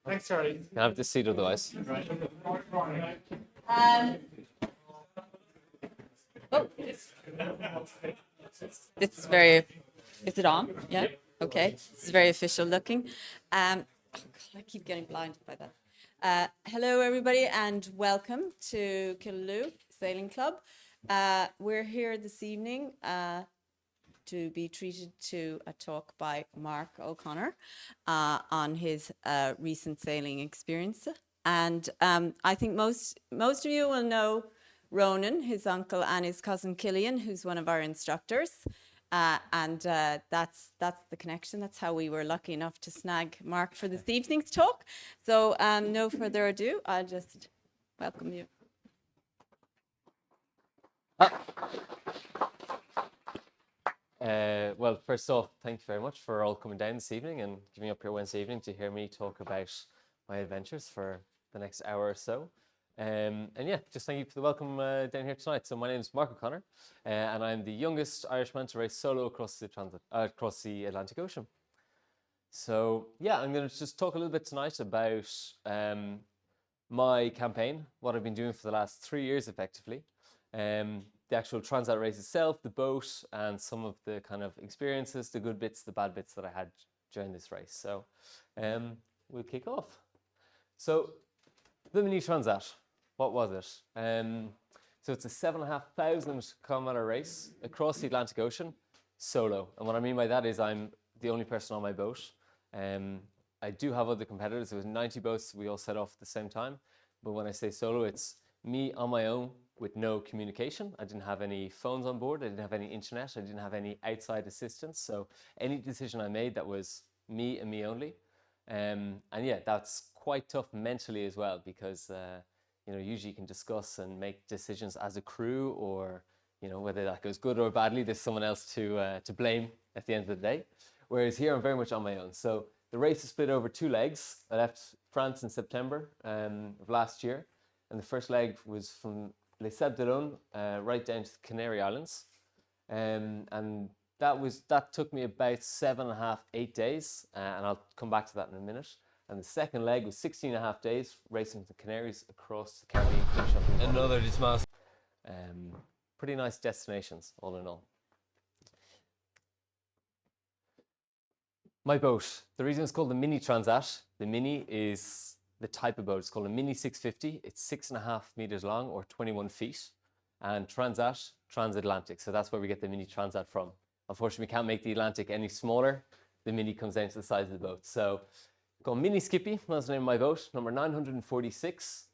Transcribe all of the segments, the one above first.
Thanks, Charlie. Can I have this seat otherwise? It's very, is it on? Yeah, okay. It's very official looking. Oh God, I keep getting blinded by that. Hello, everybody, and welcome to Killaloe Sailing Club. We're here this evening to be treated to a talk by Mark O'Connor on his recent sailing experience. And I think most of you will know Ronan, his uncle, and his cousin Killian, who's one of our instructors. And that's the connection. That's how we were lucky enough to snag Mark for this evening's talk. So no further ado, I'll just welcome you. Well, first off, thank you very much for all coming down this evening and giving up your Wednesday evening to hear me talk about my adventures for the next hour or so. And yeah, just thank you for the welcome down here tonight. So my name is Mark O'Connor, and I'm the youngest Irishman to race solo across the Atlantic Ocean. So yeah, I'm going to just talk a little bit tonight about my campaign, what I've been doing for the last 3 years effectively, the actual Transat race itself, the boat, and some of the kind of experiences, the good bits, the bad bits that I had during this race. So we'll kick off. So the Mini Transat, what was it? So it's a 7,500 kilometer race across the Atlantic Ocean, solo. And what I mean by that is I'm the only person on my boat. I do have other competitors. There was 90 boats. We all set off at the same time. But when I say solo, it's me on my own with no communication. I didn't have any phones on board. I didn't have any internet. I didn't have any outside assistance. So any decision I made, that was me and me only. And yeah, that's quite tough mentally as well, because you know, usually you can discuss and make decisions as a crew, or you know, whether that goes good or badly, there's someone else to blame at the end of the day. Whereas here, I'm very much on my own. So the race is split over 2 legs. I left France in September of last year, and the first leg was from Les Sables d'Olonne right down to the Canary Islands, and that took me about 7.5, 8 days, and I'll come back to that in a minute. And the second leg was 16.5 days, racing the Canaries across the Caribbean. Another dismount. Pretty nice destinations, all in all. My boat, the reason it's called the Mini Transat, the Mini is the type of boat. It's called a Mini 650. It's 6.5 meters long, or 21 feet. And Transat, transatlantic. So that's where we get the Mini Transat from. Unfortunately, we can't make the Atlantic any smaller. The Mini comes down to the size of the boat. So called Mini Skippy, that's the name of my boat, number 946,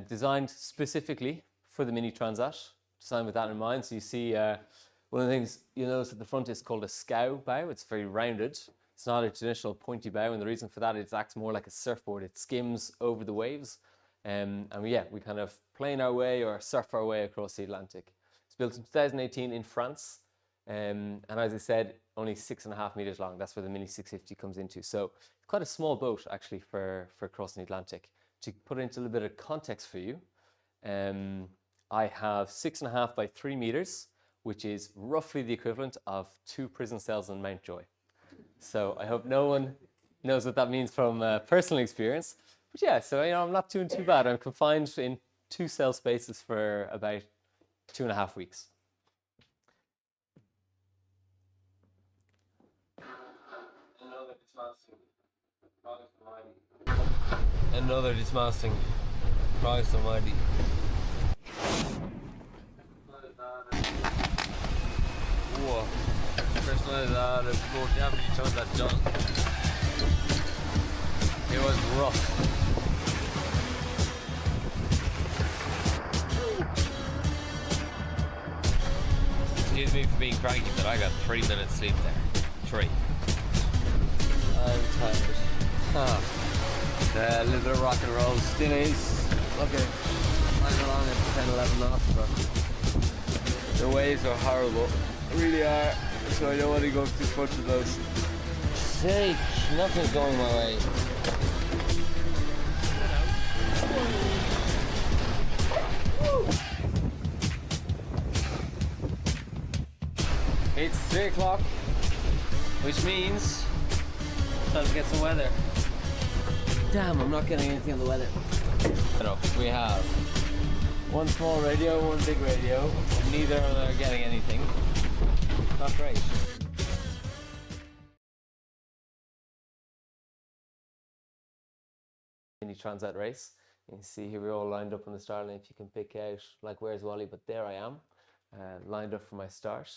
designed specifically for the Mini Transat, designed with that in mind. So you see, one of the things you'll notice at the front is called a scow bow. It's very rounded. It's not a traditional pointy bow, and the reason for that is it acts more like a surfboard. It skims over the waves, and yeah, we kind of plane our way or surf our way across the Atlantic. It's built in 2018 in France, and as I said, only 6.5 meters long. That's where the Mini 650 comes into. So quite a small boat actually for crossing the Atlantic. To put it into a little bit of context for you, I have 6.5 by 3 meters, which is roughly the equivalent of 2 prison cells in Mountjoy. So I hope no one knows what that means from personal experience. But yeah, so you know, I'm not doing too bad. I'm confined in 2 cell spaces for about 2.5 weeks. Another dismasting. Christ almighty. Whoa. First night of that, before the average turn that done. It was rough. Excuse me for being cranky, but I got 3 minutes sleep there. 3. I'm tired. A little bit of rock and roll. Still is. Okay. I'm along at 10, 11 knots, but the waves are horrible. They really are. So I don't want to go too much of those. Sake, nothing's going my way. It's 3 o'clock, which means time to get some weather. Damn, I'm not getting anything on the weather. We have one small radio, one big radio. Neither of them are getting anything. Not great. Mini Transat race. You can see here we're all lined up on the start line. If you can pick out, like, where's Wally, but there I am, lined up for my start.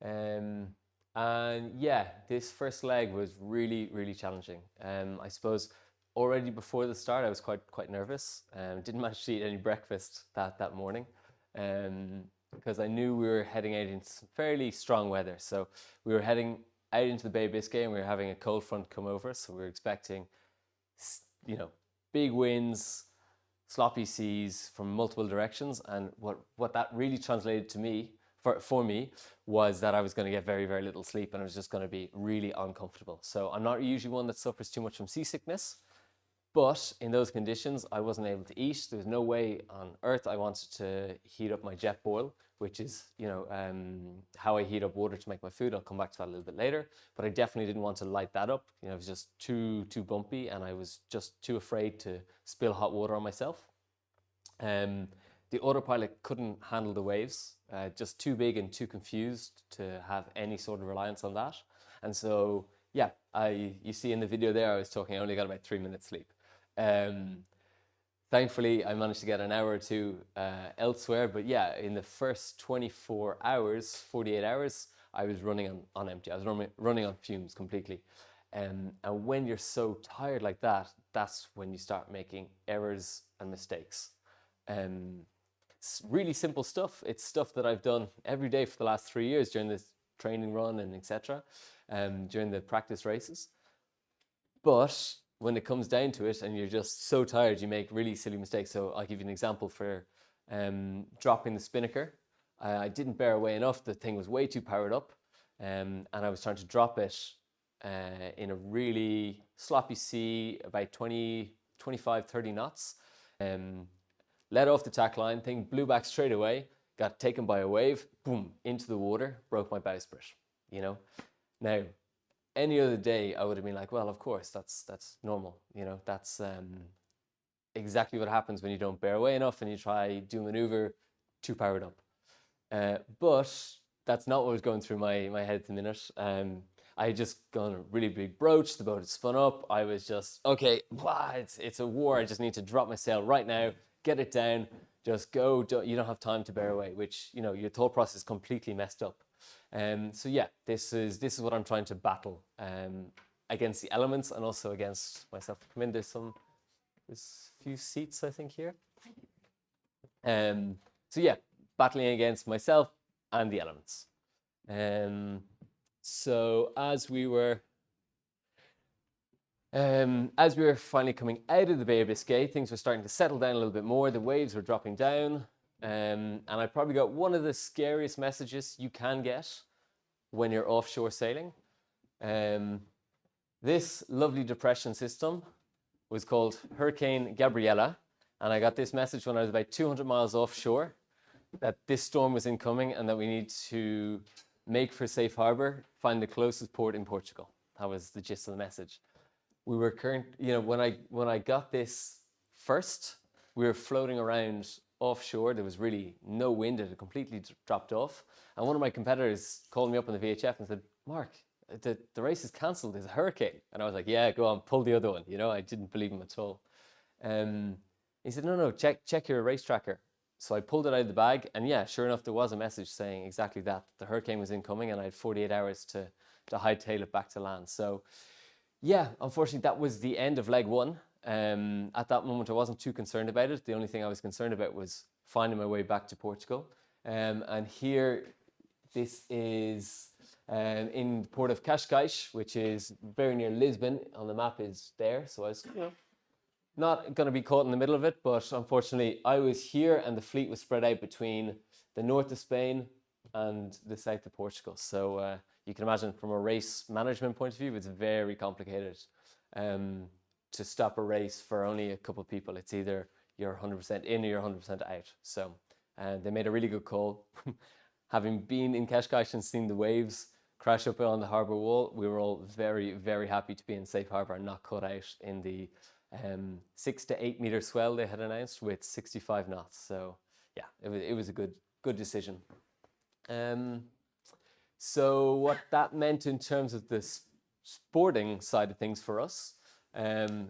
And yeah, this first leg was really, really challenging. I suppose already before the start, I was quite nervous. Didn't manage to eat any breakfast that morning, because I knew we were heading out into some fairly strong weather. So we were heading out into the Bay of Biscay, and we were having a cold front come over. So we were expecting, big winds, sloppy seas from multiple directions. And what that really translated to me, for me, was that I was going to get very, very little sleep, and it was just going to be really uncomfortable. So I'm not usually one that suffers too much from seasickness, but in those conditions, I wasn't able to eat. There was no way on earth I wanted to heat up my jet boil, which is, how I heat up water to make my food. I'll come back to that a little bit later, but I definitely didn't want to light that up. It was just too bumpy, and I was just too afraid to spill hot water on myself. The autopilot couldn't handle the waves, just too big and too confused to have any sort of reliance on that. And so, yeah, you see in the video there, I was talking, I only got about 3 minutes sleep. Thankfully, I managed to get an hour or two elsewhere. But yeah, in the first 24 hours, 48 hours, I was running on empty. I was running on fumes completely. And when you're so tired like that, that's when you start making errors and mistakes. It's really simple stuff. It's stuff that I've done every day for the last 3 years during this training run and etc. During the practice races. But when it comes down to it and you're just so tired, you make really silly mistakes. So I'll give you an example for dropping the spinnaker. I didn't bear away enough. The thing was way too powered up, and I was trying to drop it in a really sloppy sea, about 25, 30 knots. Let off the tack line, thing blew back straight away, got taken by a wave, boom, into the water, broke my bowsprit, Now, any other day, I would have been like, well, of course, that's normal. That's exactly what happens when you don't bear away enough and you try do a maneuver too powered up. But that's not what was going through my head at the minute. I had just gone a really big broach, the boat had spun up. I was just, okay, it's a war. I just need to drop my sail right now, get it down, just go. You don't have time to bear away, which, your thought process is completely messed up. So yeah, this is what I'm trying to battle against the elements and also against myself. Come in, there's a few seats I think here. So yeah, battling against myself and the elements. So as we were finally coming out of the Bay of Biscay, things were starting to settle down a little bit more. The waves were dropping down. And I probably got one of the scariest messages you can get when you're offshore sailing. This lovely depression system was called Hurricane Gabriella. And I got this message when I was about 200 miles offshore that this storm was incoming and that we need to make for safe harbor, find the closest port in Portugal. That was the gist of the message. We were when I got this first, we were floating around offshore. There was really no wind. It had completely dropped off. And one of my competitors called me up on the VHF and said, Mark, the race is cancelled. There's a hurricane. And I was like, yeah, go on, pull the other one. I didn't believe him at all. He said, no, check your race tracker. So I pulled it out of the bag. And yeah, sure enough, there was a message saying exactly that. The hurricane was incoming and I had 48 hours to hightail it back to land. So yeah, unfortunately, that was the end of leg one. At that moment, I wasn't too concerned about it. The only thing I was concerned about was finding my way back to Portugal. And here, this is in the port of Cascais, which is very near Lisbon. On the map is there. So I was not going to be caught in the middle of it. But unfortunately, I was here and the fleet was spread out between the north of Spain and the south of Portugal. So you can imagine from a race management point of view, it's very complicated to stop a race for only a couple of people. It's either you're 100% in or you're 100% out. So they made a really good call. Having been in Cascais and seen the waves crash up on the harbour wall. We were all very, very happy to be in safe harbour and not caught out in the 6 to 8 meter swell they had announced with 65 knots. So yeah, it was a good decision. So what that meant in terms of the sporting side of things for us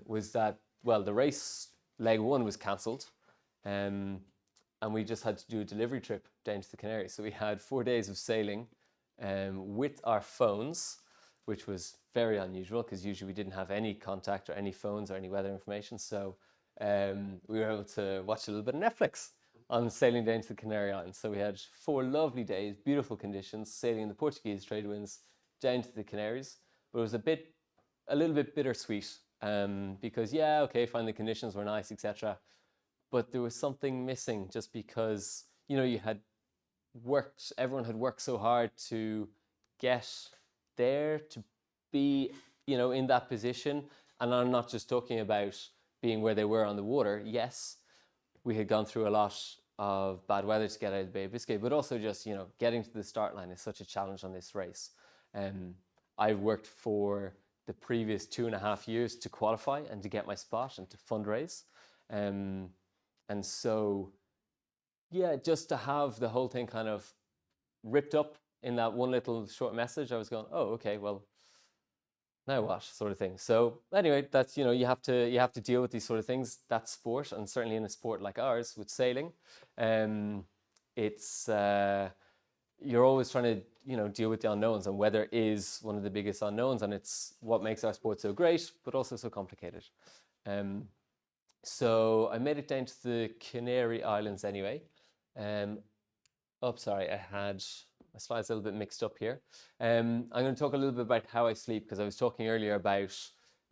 was that, well, the race leg one was cancelled, and we just had to do a delivery trip down to the Canaries. So we had 4 days of sailing with our phones, which was very unusual because usually we didn't have any contact or any phones or any weather information. So we were able to watch a little bit of Netflix on sailing down to the Canary Islands. So we had 4 lovely days, beautiful conditions, sailing in the Portuguese trade winds down to the Canaries. But it was a little bit bittersweet because yeah, okay, fine, the conditions were nice, etc. But there was something missing just because, you know, everyone had worked so hard to get there, to be, you know, in that position. And I'm not just talking about being where they were on the water. Yes, we had gone through a lot of bad weather to get out of the Bay of Biscay, but also just, you know, getting to the start line is such a challenge on this race. I've worked for the previous 2.5 years to qualify and to get my spot and to fundraise. And so, yeah, just to have the whole thing kind of ripped up in that one little short message, I was going, oh, okay, well, now what, sort of thing. So anyway, that's, you know, you have to deal with these sort of things. That's sport, and certainly in a sport like ours with sailing, it's you're always trying to, you know, deal with the unknowns, and weather is one of the biggest unknowns, and it's what makes our sport so great, but also so complicated. So I made it down to the Canary Islands anyway. Sorry, I had my slides a little bit mixed up here. I'm going to talk a little bit about how I sleep, because I was talking earlier about,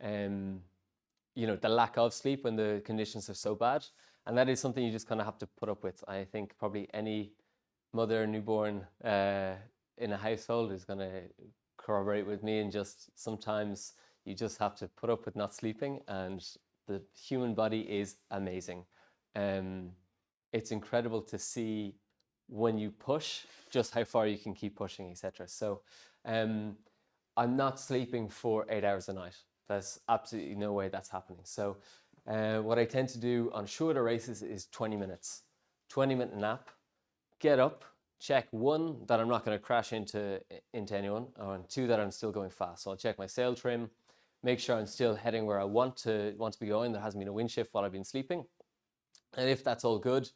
you know, the lack of sleep when the conditions are so bad. And that is something you just kind of have to put up with. I think probably any mother newborn in a household is going to corroborate with me, and just sometimes you just have to put up with not sleeping, and the human body is amazing. It's incredible to see when you push just how far you can keep pushing, etc. So I'm not sleeping for 8 hours a night. There's absolutely no way that's happening. So what I tend to do on shorter races is 20 minutes, 20-minute nap, get up, check, 1, that I'm not going to crash into anyone, and 2, that I'm still going fast. So I'll check my sail trim, make sure I'm still heading where I want to be going. There hasn't been a wind shift while I've been sleeping. And if that's all good,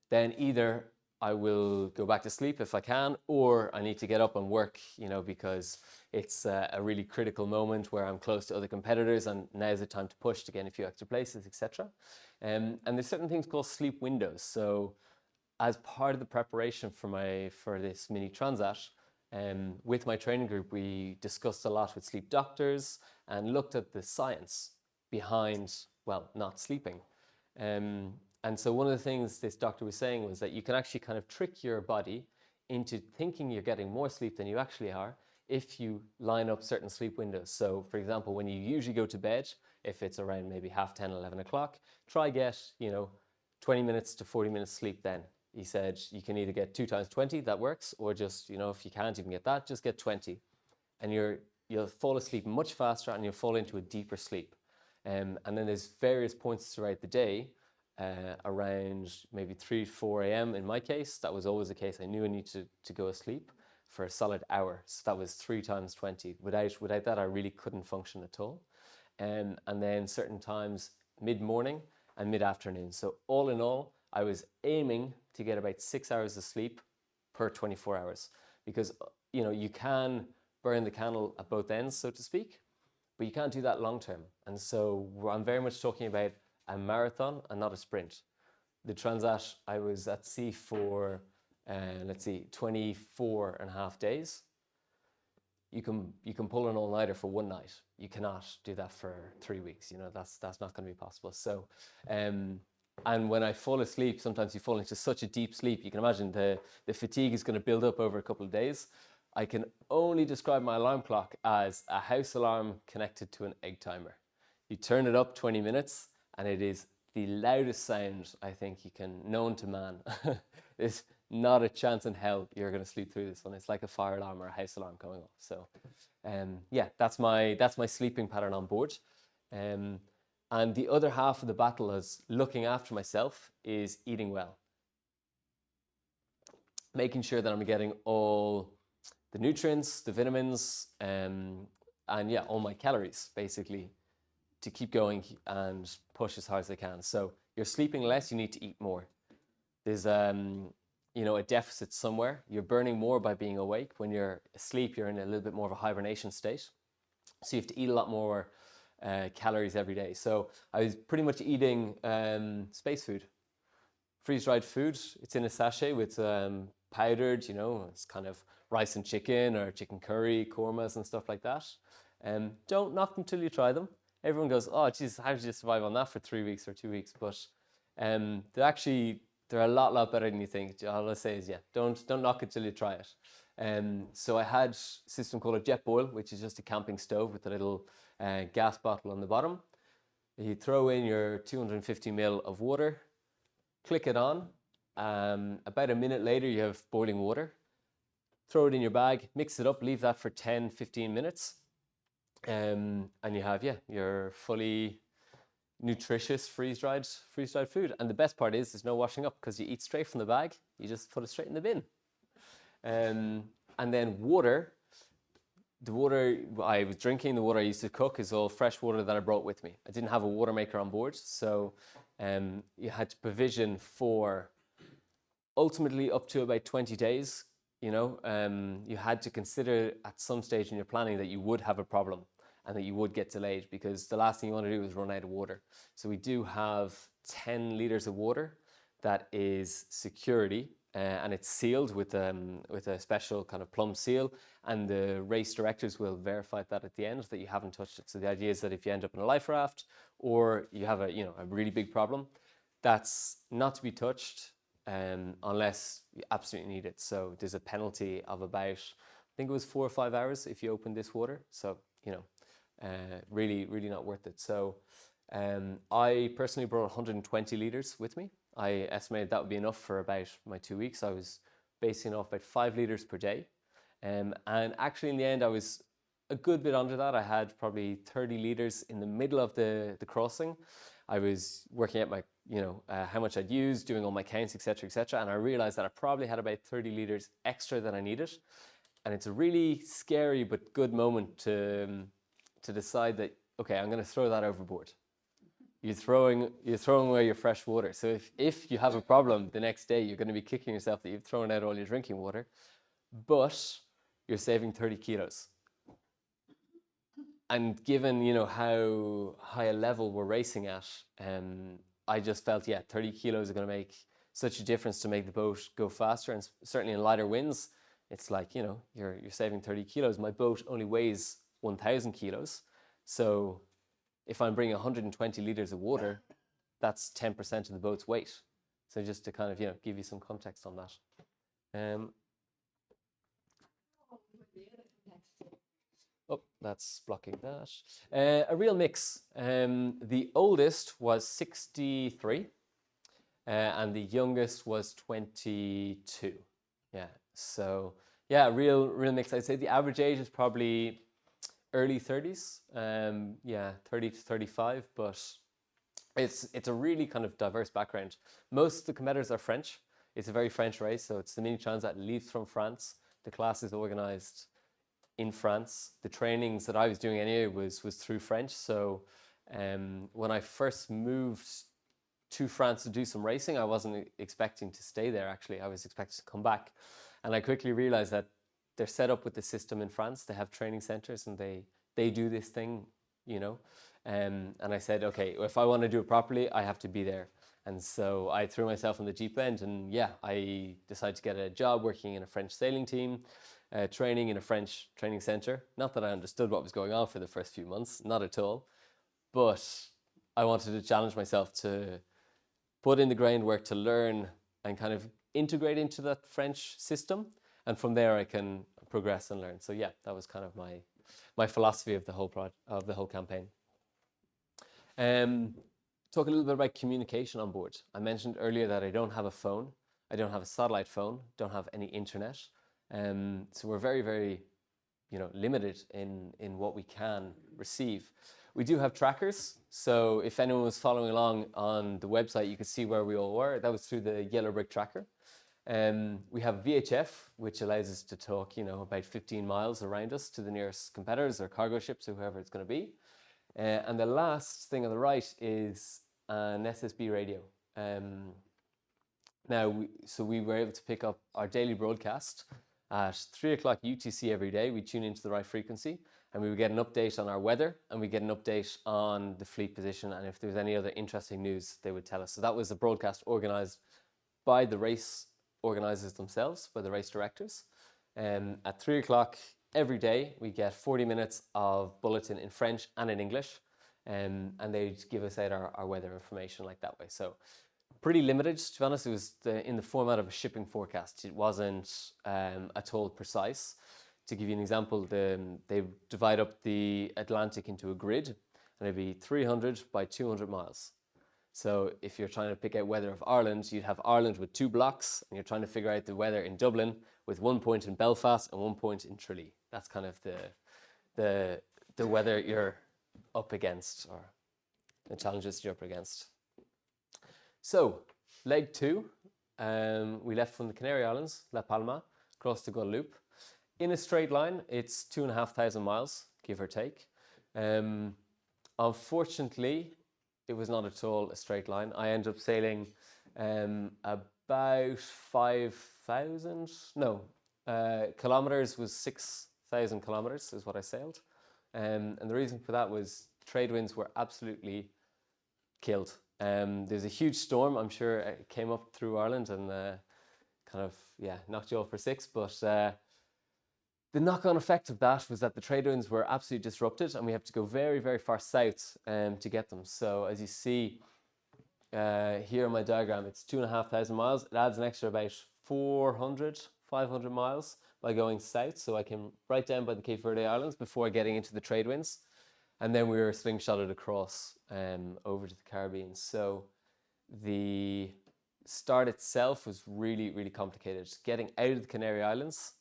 then either I will go back to sleep if I can, or I need to get up and work, you know, because it's a really critical moment where I'm close to other competitors, and now's the time to push to get in a few extra places, etc. And there's certain things called sleep windows. So as part of the preparation for this Mini Transat, with my training group, we discussed a lot with sleep doctors and looked at the science behind, well, not sleeping. And so one of the things this doctor was saying was that you can actually kind of trick your body into thinking you're getting more sleep than you actually are if you line up certain sleep windows. So for example, when you usually go to bed, if it's around maybe 10:30, 11 o'clock, try get, you know, 20 minutes to 40 minutes sleep then. He said you can either get 2 times 20, that works, or just, you know, if you can't even get that, just get 20. And you'll fall asleep much faster, and you'll fall into a deeper sleep. And then there's various points throughout the day, around maybe 3, 4 a.m. in my case. That was always the case. I knew I needed to go asleep for a solid hour. So that was 3 times 20. Without that, I really couldn't function at all. And then certain times mid-morning and mid-afternoon. So all in all, I was aiming to get about 6 hours of sleep per 24 hours, because, you know, you can burn the candle at both ends, so to speak, but you can't do that long term. And so I'm very much talking about a marathon and not a sprint. The Transat, I was at sea for, 24.5 days. You can pull an all-nighter for one night. You cannot do that for 3 weeks. You know, that's not going to be possible. So, and when I fall asleep, sometimes you fall into such a deep sleep. You can imagine the fatigue is going to build up over a couple of days. I can only describe my alarm clock as a house alarm connected to an egg timer. You turn it up 20 minutes, and it is the loudest sound I think known to man. not a chance in hell you're going to sleep through this one. It's like a fire alarm or a house alarm going off. So yeah, that's my sleeping pattern on board. And the other half of the battle is looking after myself is eating well. Making sure that I'm getting all the nutrients, the vitamins, and yeah, all my calories basically to keep going and push as hard as I can. So you're sleeping less, you need to eat more. There's you know, a deficit somewhere. You're burning more by being awake. When you're asleep, you're in a little bit more of a hibernation state. So you have to eat a lot more calories every day. So I was pretty much eating space food, freeze-dried food. It's in a sachet with powdered, you know, it's kind of rice and chicken or chicken curry, kormas and stuff like that. Don't knock them till you try them. Everyone goes, oh, geez, how did you survive on that for 3 weeks or 2 weeks? But they're a lot better than you think. All I say is, yeah, don't knock it till you try it. So I had a system called a jet boil, which is just a camping stove with a little gas bottle on the bottom. You throw in your 250 ml of water, click it on. About a minute later, you have boiling water. Throw it in your bag, mix it up, leave that for 10-15 minutes. And you have, yeah, your fully nutritious freeze-dried food. And the best part is there's no washing up because you eat straight from the bag. You just put it straight in the bin. And then water. The water I was drinking, the water I used to cook is all fresh water that I brought with me. I didn't have a water maker on board, so you had to provision for ultimately up to about 20 days. You know, you had to consider at some stage in your planning that you would have a problem and that you would get delayed, because the last thing you want to do is run out of water. So we do have 10 liters of water that is security, and it's sealed with a special kind of plum seal, and the race directors will verify that at the end that you haven't touched it. So the idea is that if you end up in a life raft or you have a really big problem, that's not to be touched unless you absolutely need it. So there's a penalty of about, I think it was 4 or 5 hours if you open this water. So, you know, really not worth it. So I personally brought 120 liters with me. I estimated that would be enough for about my 2 weeks. I was basing off about 5 liters per day. And actually in the end, I was a good bit under that. I had probably 30 liters in the middle of the crossing. I was working out my, how much I'd used, doing all my counts, etc., and I realized that I probably had about 30 liters extra than I needed. And it's a really scary but good moment to decide that, okay, I'm going to throw that overboard. You're throwing away your fresh water. So if you have a problem the next day, you're going to be kicking yourself that you've thrown out all your drinking water, but you're saving 30 kilos. And given, how high a level we're racing at, I just felt, 30 kilos are going to make such a difference to make the boat go faster. And certainly in lighter winds, it's like, you're saving 30 kilos. My boat only weighs 1,000 kilos. So if I'm bringing 120 liters of water, that's 10% of the boat's weight. So just to kind of, give you some context on that. Oh, that's blocking that. A real mix. The oldest was 63 and the youngest was 22. Yeah, so yeah, real mix. I'd say the average age is probably early 30s. 30 to 35, but it's a really kind of diverse background. Most of the competitors are French. It's a very French race, so it's the Mini Transat leaves from France. The class is organized in France. The trainings that I was doing anyway was through French. So when I first moved to France to do some racing, I wasn't expecting to stay there actually. I was expecting to come back. And I quickly realized that they're set up with the system in France. They have training centers and they do this thing, and I said, okay, if I want to do it properly, I have to be there. And so I threw myself in the deep end, and I decided to get a job working in a French sailing team, training in a French training center. Not that I understood what was going on for the first few months, not at all, but I wanted to challenge myself to put in the groundwork to learn and kind of integrate into that French system. And from there I can progress and learn. So that was kind of my philosophy of the whole campaign. Talk a little bit about communication on board. I mentioned earlier that I don't have a phone. I don't have a satellite phone, don't have any internet. So we're very, very, limited in what we can receive. We do have trackers. So if anyone was following along on the website, you could see where we all were. That was through the Yellow Brick tracker. We have VHF, which allows us to talk, about 15 miles around us to the nearest competitors or cargo ships or whoever it's going to be. And the last thing on the right is an SSB radio. So we were able to pick up our daily broadcast at 3 o'clock UTC every day. We tune into the right frequency and we would get an update on our weather and we get an update on the fleet position. And if there was any other interesting news, they would tell us. So that was a broadcast organized by the race organizers themselves, by the race directors. At 3 o'clock every day, we get 40 minutes of bulletin in French and in English. And they'd give us out our weather information like that way. So pretty limited, to be honest. It was in the format of a shipping forecast. It wasn't at all precise. To give you an example, they divide up the Atlantic into a grid, and it'd be 300 by 200 miles. So if you're trying to pick out weather of Ireland, you'd have Ireland with 2 blocks, and you're trying to figure out the weather in Dublin with 1 point in Belfast and 1 point in Tralee. That's kind of the weather you're up against, or the challenges you're up against. So, leg 2, we left from the Canary Islands, La Palma, across to Guadeloupe. In a straight line, it's 2,500 miles, give or take. Unfortunately, it was not at all a straight line. I ended up sailing about 5,000, kilometers was 6,000 kilometers is what I sailed. And the reason for that was trade winds were absolutely killed. There's a huge storm, I'm sure it came up through Ireland and knocked you off for 6. But the knock-on effect of that was that the trade winds were absolutely disrupted and we have to go very, very far south to get them. So as you see here in my diagram, it's 2,500 miles. It adds an extra about 400, 500 miles by going south. So I came right down by the Cape Verde Islands before getting into the trade winds. And then we were slingshotted across over to the Caribbean. So the start itself was really, really complicated. Getting out of the Canary Islands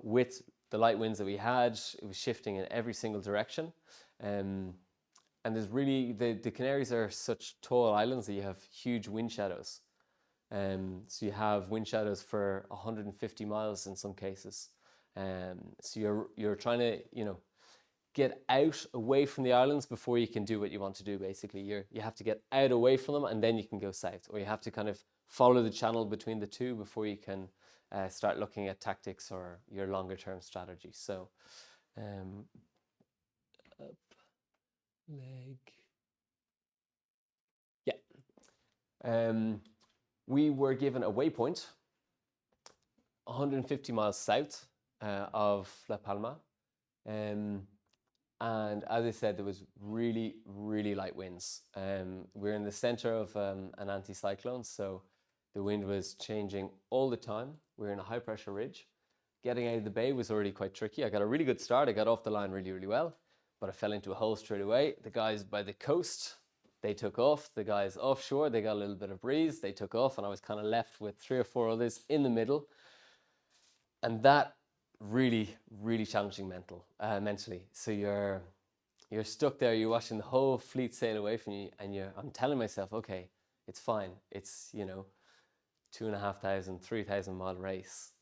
with the light winds that we had, it was shifting in every single direction. And there's really, the Canaries are such tall islands that you have huge wind shadows. So you have wind shadows for 150 miles in some cases. So you're trying to, get out away from the islands before you can do what you want to do. Basically, you have to get out away from them and then you can go south, or you have to kind of follow the channel between the two before you can start looking at tactics or your longer term strategy. So up, leg, we were given a waypoint 150 miles south of La Palma. And as I said, there was really, really light winds. We're in the center of an anticyclone, so the wind was changing all the time. We're in a high pressure ridge. Getting out of the bay was already quite tricky. I got a really good start. I got off the line really, really well, but I fell into a hole straight away. The guys by the coast, they took off. The guys offshore, they got a little bit of breeze. They took off, and I was kind of left with 3 or 4 others in the middle. And that really, really challenging mentally. So you're stuck there, you're watching the whole fleet sail away from you, and I'm telling myself, okay, it's fine. It's, 2,500, 3,000 mile race.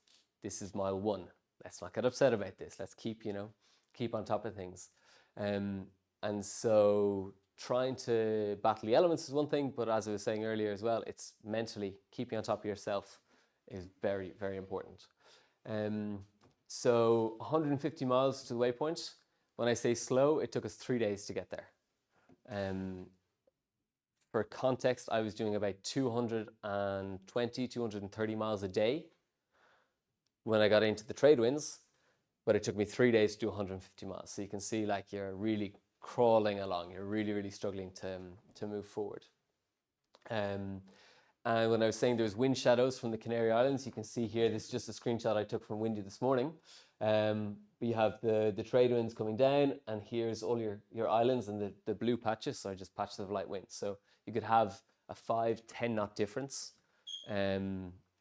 This is mile 1. Let's not get upset about this. Let's keep on top of things. And so trying to battle the elements is one thing, but as I was saying earlier as well, it's mentally keeping on top of yourself is very, very important. So 150 miles to the waypoint. When I say slow, it took us 3 days to get there. For context, I was doing about 220, 230 miles a day when I got into the trade winds, but it took me 3 days to do 150 miles. So you can see like you're really crawling along. You're really, really struggling to move forward. And when I was saying there's wind shadows from the Canary Islands, you can see here, this is just a screenshot I took from Windy this morning. We have the trade winds coming down, and here's all your islands and the blue patches, so just patches of light wind. So you could have a 5-10 knot difference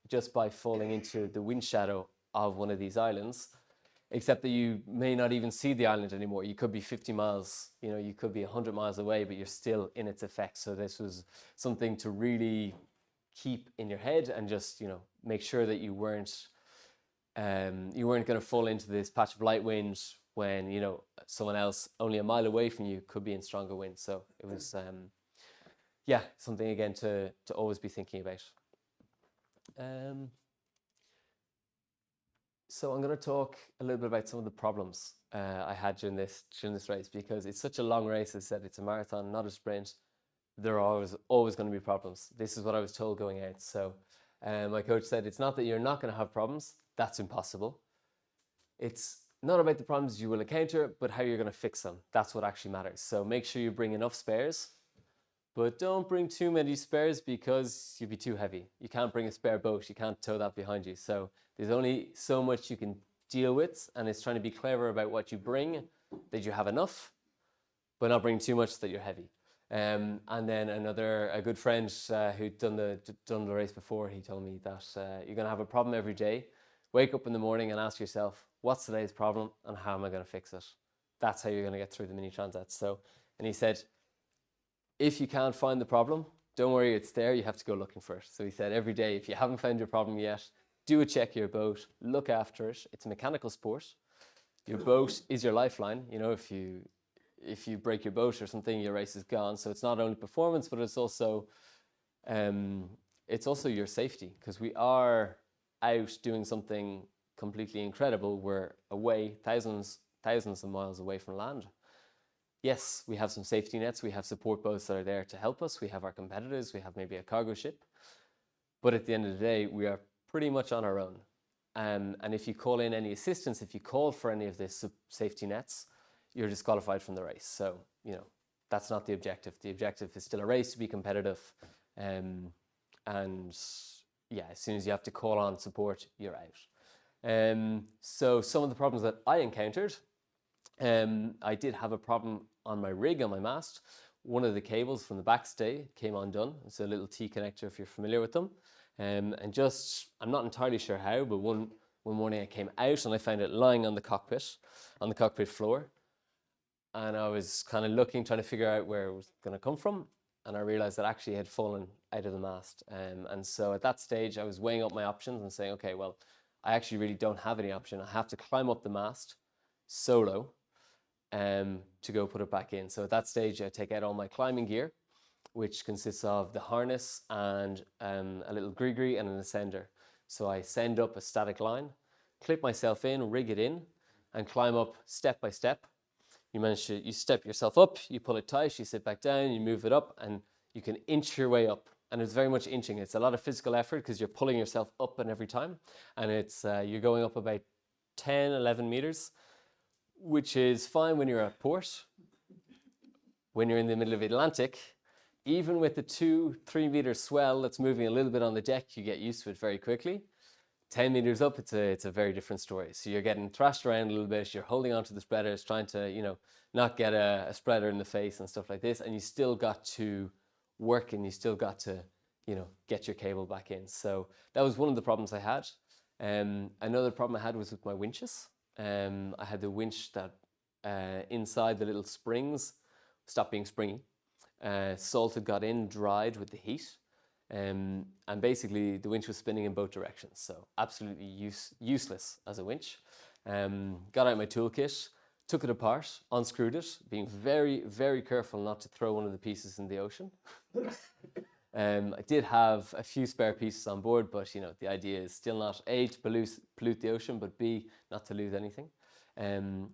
just by falling into the wind shadow of one of these islands, except that you may not even see the island anymore. You could be 50 miles, you could be 100 miles away, but you're still in its effects. So this was something to really keep in your head and just, make sure that you weren't going to fall into this patch of light wind when, someone else only a mile away from you could be in stronger wind. So it was, something again to always be thinking about. So I'm going to talk a little bit about some of the problems I had during this race, because it's such a long race. As I said, it's a marathon, not a sprint. There are always going to be problems. This is what I was told going out. So my coach said, it's not that you're not going to have problems. That's impossible. It's not about the problems you will encounter, but how you're going to fix them. That's what actually matters. So make sure you bring enough spares, but don't bring too many spares because you'd be too heavy. You can't bring a spare boat. You can't tow that behind you. So there's only so much you can deal with, and it's trying to be clever about what you bring, that you have enough, but not bring too much that you're heavy. And then a good friend who'd done the race before, he told me that you're going to have a problem every day. Wake up in the morning and ask yourself, what's today's problem and how am I going to fix it? That's how you're going to get through the Mini Transat. So, and he said, if you can't find the problem, don't worry, it's there. You have to go looking for it. So he said, every day, if you haven't found your problem yet, do a check of your boat, look after it. It's a mechanical sport. Your boat is your lifeline. If you break your boat or something, your race is gone. So it's not only performance, but it's also your safety, because we are out doing something completely incredible. We're away thousands of miles away from land. Yes, we have some safety nets. We have support boats that are there to help us. We have our competitors. We have maybe a cargo ship. But at the end of the day, we are pretty much on our own. And if you call in any assistance, if you call for any of the safety nets, you're disqualified from the race. So, that's not the objective. The objective is still a race, to be competitive. And as soon as you have to call on support, you're out. So some of the problems that I encountered, I did have a problem on my rig, on my mast. One of the cables from the backstay came undone. It's a little T connector if you're familiar with them. I'm not entirely sure how, but one morning I came out and I found it lying on the cockpit floor. And I was kind of looking, trying to figure out where it was going to come from. And I realized that actually it had fallen out of the mast. And so at that stage, I was weighing up my options and saying, okay, well, I actually really don't have any option. I have to climb up the mast solo to go put it back in. So at that stage, I take out all my climbing gear, which consists of the harness and a little gree and an ascender. So I send up a static line, clip myself in, rig it in, and climb up step by step. You step yourself up, you pull it tight, you sit back down, you move it up, and you can inch your way up. And it's very much inching. It's a lot of physical effort because you're pulling yourself up and every time. And you're going up about 10, 11 meters, which is fine when you're at port. When you're in the middle of the Atlantic, even with the 2-3 meter swell that's moving a little bit on the deck, you get used to it very quickly. 10 meters up, it's a very different story. So you're getting thrashed around a little bit, you're holding onto the spreaders, trying to, not get a spreader in the face and stuff like this. And you still got to work and you still got to, get your cable back in. So that was one of the problems I had. Another problem I had was with my winches. I had the winch that inside the little springs stopped being springy. Salt had got in, dried with the heat. And basically the winch was spinning in both directions, so absolutely useless as a winch. Got out my toolkit, took it apart, unscrewed it, being very, very careful not to throw one of the pieces in the ocean. I did have a few spare pieces on board, but the idea is still not A, to pollute the ocean, but B, not to lose anything.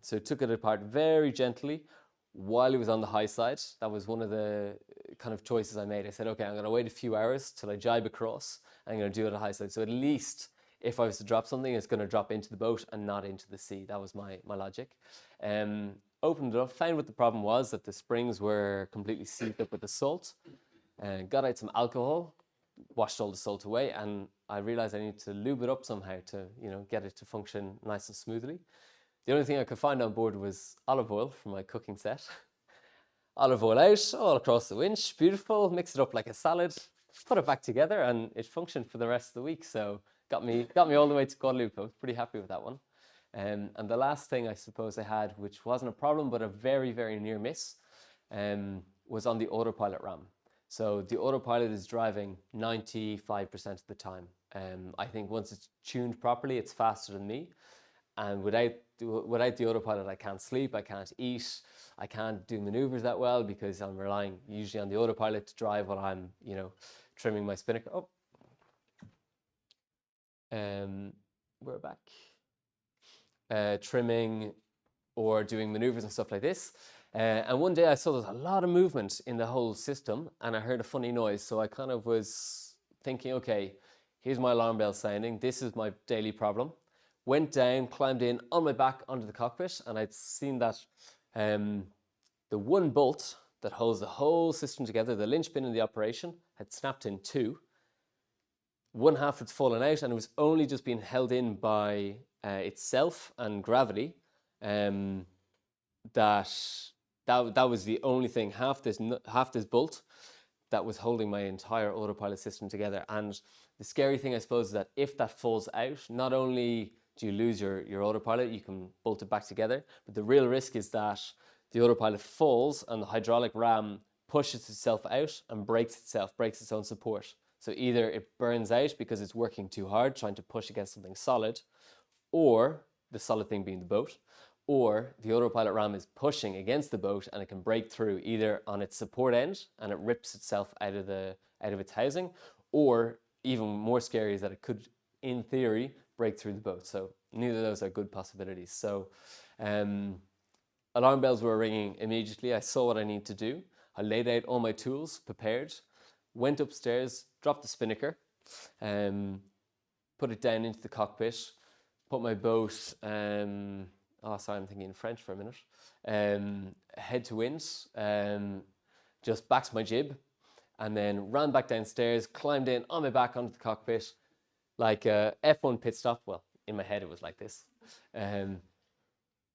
So took it apart very gently while it was on the high side. That was one of the kind of choices I made. I said, okay, I'm going to wait a few hours till I jibe across. I'm going to do it at high side. So at least if I was to drop something, it's going to drop into the boat and not into the sea. That was my logic. Opened it up, found what the problem was, that the springs were completely sealed up with the salt. Got out some alcohol, washed all the salt away, and I realized I needed to lube it up somehow to, get it to function nice and smoothly. The only thing I could find on board was olive oil for my cooking set. Olive oil out, all across the winch, beautiful, mix it up like a salad, put it back together, and it functioned for the rest of the week. So got me all the way to Guadeloupe. I was pretty happy with that one. And the last thing I suppose I had, which wasn't a problem but a very, very near miss, was on the autopilot RAM. So the autopilot is driving 95% of the time. I think once it's tuned properly, it's faster than me. And without the autopilot, I can't sleep, I can't eat, I can't do maneuvers that well because I'm relying usually on the autopilot to drive while I'm, trimming my spinnaker. Oh, we're back. Trimming or doing maneuvers and stuff like this. And one day I saw there's a lot of movement in the whole system, and I heard a funny noise. So I kind of was thinking, okay, here's my alarm bell sounding. This is my daily problem. Went down, climbed in on my back onto the cockpit, and I'd seen that the one bolt that holds the whole system together, the linchpin in the operation, had snapped in two. One half had fallen out, and it was only just being held in by itself and gravity. That was the only thing. Half this bolt that was holding my entire autopilot system together. And the scary thing, I suppose, is that if that falls out, not only do you lose your autopilot, you can bolt it back together, but the real risk is that the autopilot falls and the hydraulic ram pushes itself out and breaks its own support. So either it burns out because it's working too hard, trying to push against something solid, or the solid thing being the boat, or the autopilot ram is pushing against the boat and it can break through either on its support end and it rips itself out of its housing, or even more scary is that it could, in theory, break through the boat. So neither of those are good possibilities. So alarm bells were ringing immediately. I saw what I need to do. I laid out all my tools, prepared, went upstairs, dropped the spinnaker, put it down into the cockpit, put my boat, I'm thinking in French for a minute, head to wind, just backed my jib, and then ran back downstairs, climbed in on my back onto the cockpit, like a F1 pit stop. Well, in my head it was like this.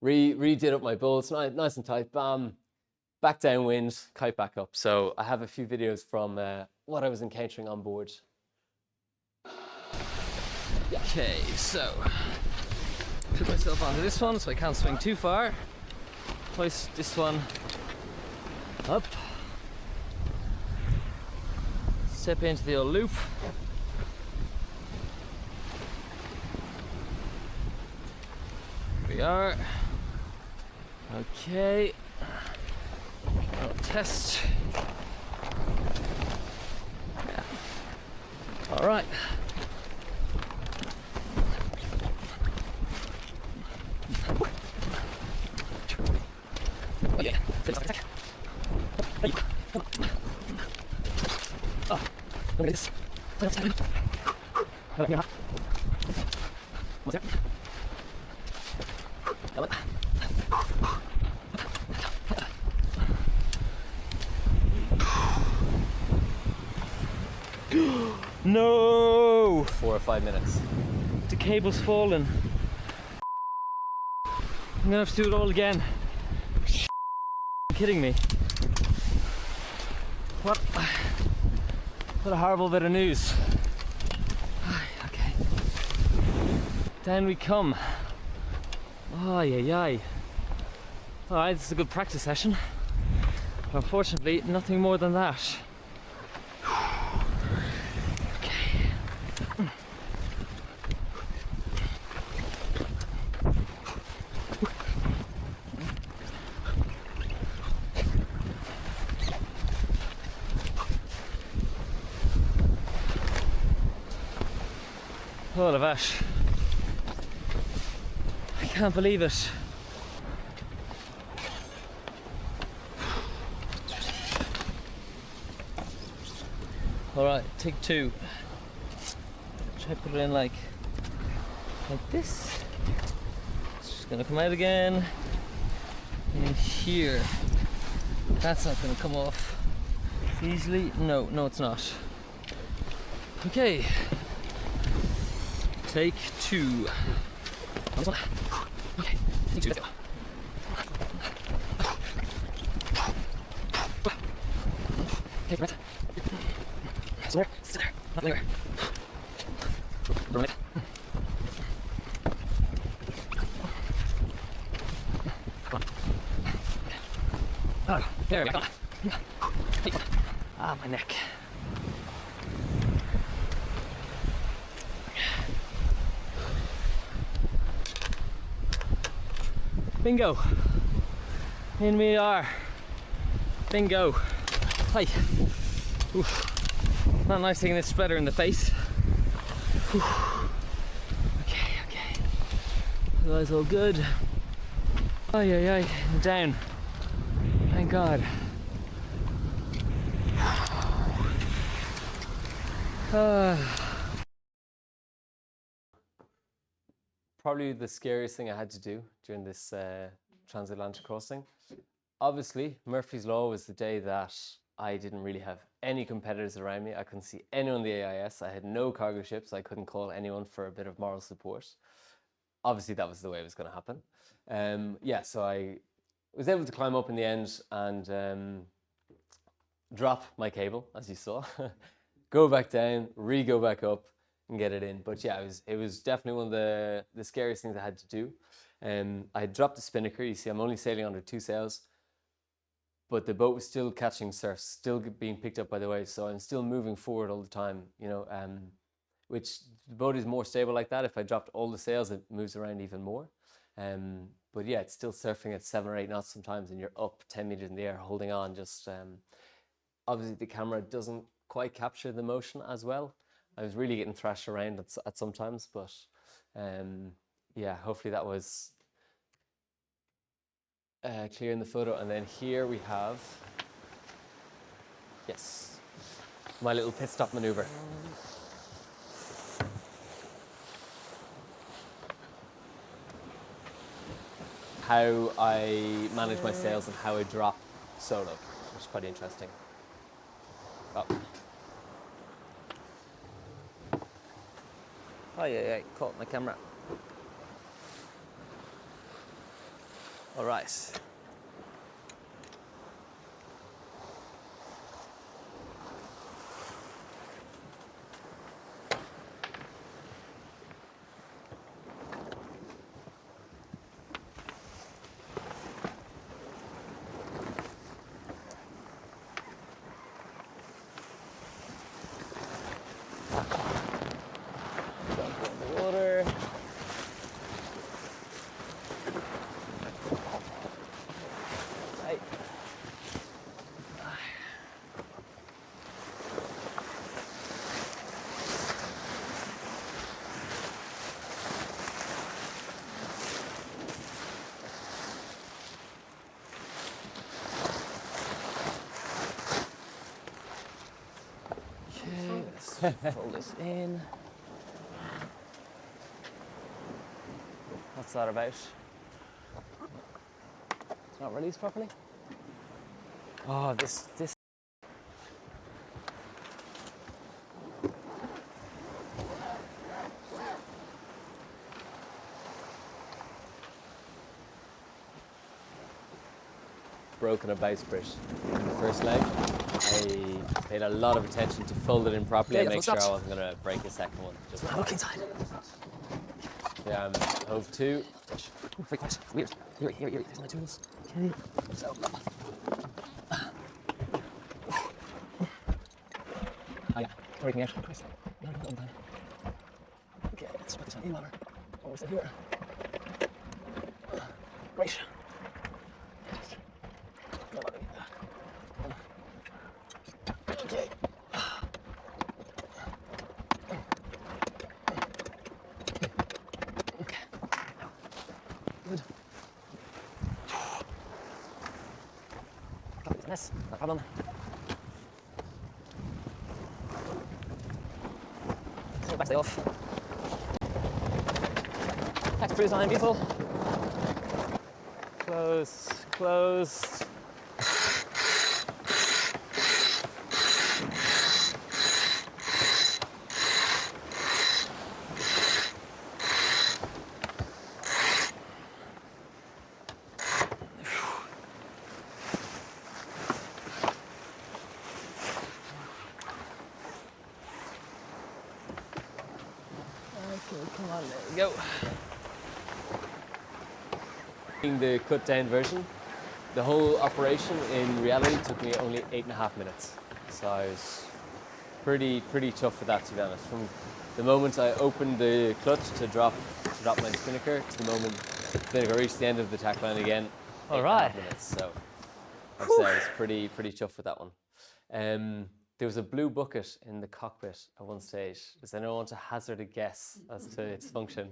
Redid up my bolts, nice and tight, bam, back downwind, kite back up. So I have a few videos from what I was encountering on board. Okay, so put myself onto this one so I can't swing too far. Hoist this one up. Step into the old loop. Here we are. Okay. I'll test. Yeah. All right. Oh, yeah. Oh, look at this. What's happening? What's that? No! 4 or 5 minutes. The cable's fallen. I'm gonna have to do it all again. You're kidding me. What a horrible bit of news. Okay. Down we come. Oh, yeah. Alright, this is a good practice session. But unfortunately, nothing more than that. Oh, the vache. I can't believe it. Alright, take two. Try to put it in like this. It's just gonna come out again. And here. That's not gonna come off easily. No, it's not. Okay. Take two. This one. Okay, take two. Let's go. Take breath. there. Sit there. Not anywhere. Right. Come on. Oh, there we go. Ah, my neck. Bingo. In we are. Bingo. Hi. Oof. Not nice taking this spreader in the face. Oof. Okay. Otherwise all good. Ay. Down. Thank God. Probably the scariest thing I had to do during this transatlantic crossing. Obviously, Murphy's Law was the day that I didn't really have any competitors around me. I couldn't see anyone on the AIS. I had no cargo ships. I couldn't call anyone for a bit of moral support. Obviously, that was the way it was going to happen. So I was able to climb up in the end and drop my cable, as you saw, go back down, go back up and get it in. But yeah, it was definitely one of the scariest things I had to do. I had dropped the spinnaker. You see, I'm only sailing under 2 sails, but the boat was still catching surf, still being picked up by the waves. So I'm still moving forward all the time, which the boat is more stable like that. If I dropped all the sails, it moves around even more. But yeah, it's still surfing at 7 or 8 knots sometimes, and you're up 10 meters in the air holding on. Just obviously the camera doesn't quite capture the motion as well. I was really getting thrashed around at some times, but yeah, hopefully that was clear in the photo. And then here we have, yes, my little pit stop maneuver. How I manage my sails and how I drop solo, which is quite interesting. Oh yeah, caught my camera. All right. Fold this in. What's that about? It's not released properly. Oh, this. Broken a bowsprit in the first leg. I paid a lot of attention to fold it in properly and make sure I wasn't going to break a second one. Just Look inside. Yeah, hove 2. Very quiet. Weird. Here. There's my tools. Okay. So. Oh yeah. Breaking out. Christ. Okay, let's put this on e-motor. What was it here? Great. Okay. Good. Copy this mess, no problem. Back stay off. Back to cruise line, beautiful. Close. go. In the cut down version, the whole operation in reality took me only 8.5 minutes. So I was pretty tough for that, to be honest. From the moment I opened the clutch to drop my spinnaker to the moment the spinnaker reached the end of the tack line again, All 8.5 right. minutes. So I'd say I was pretty tough with that one. There was a blue bucket in the cockpit at one stage. Does anyone want to hazard a guess as to its function?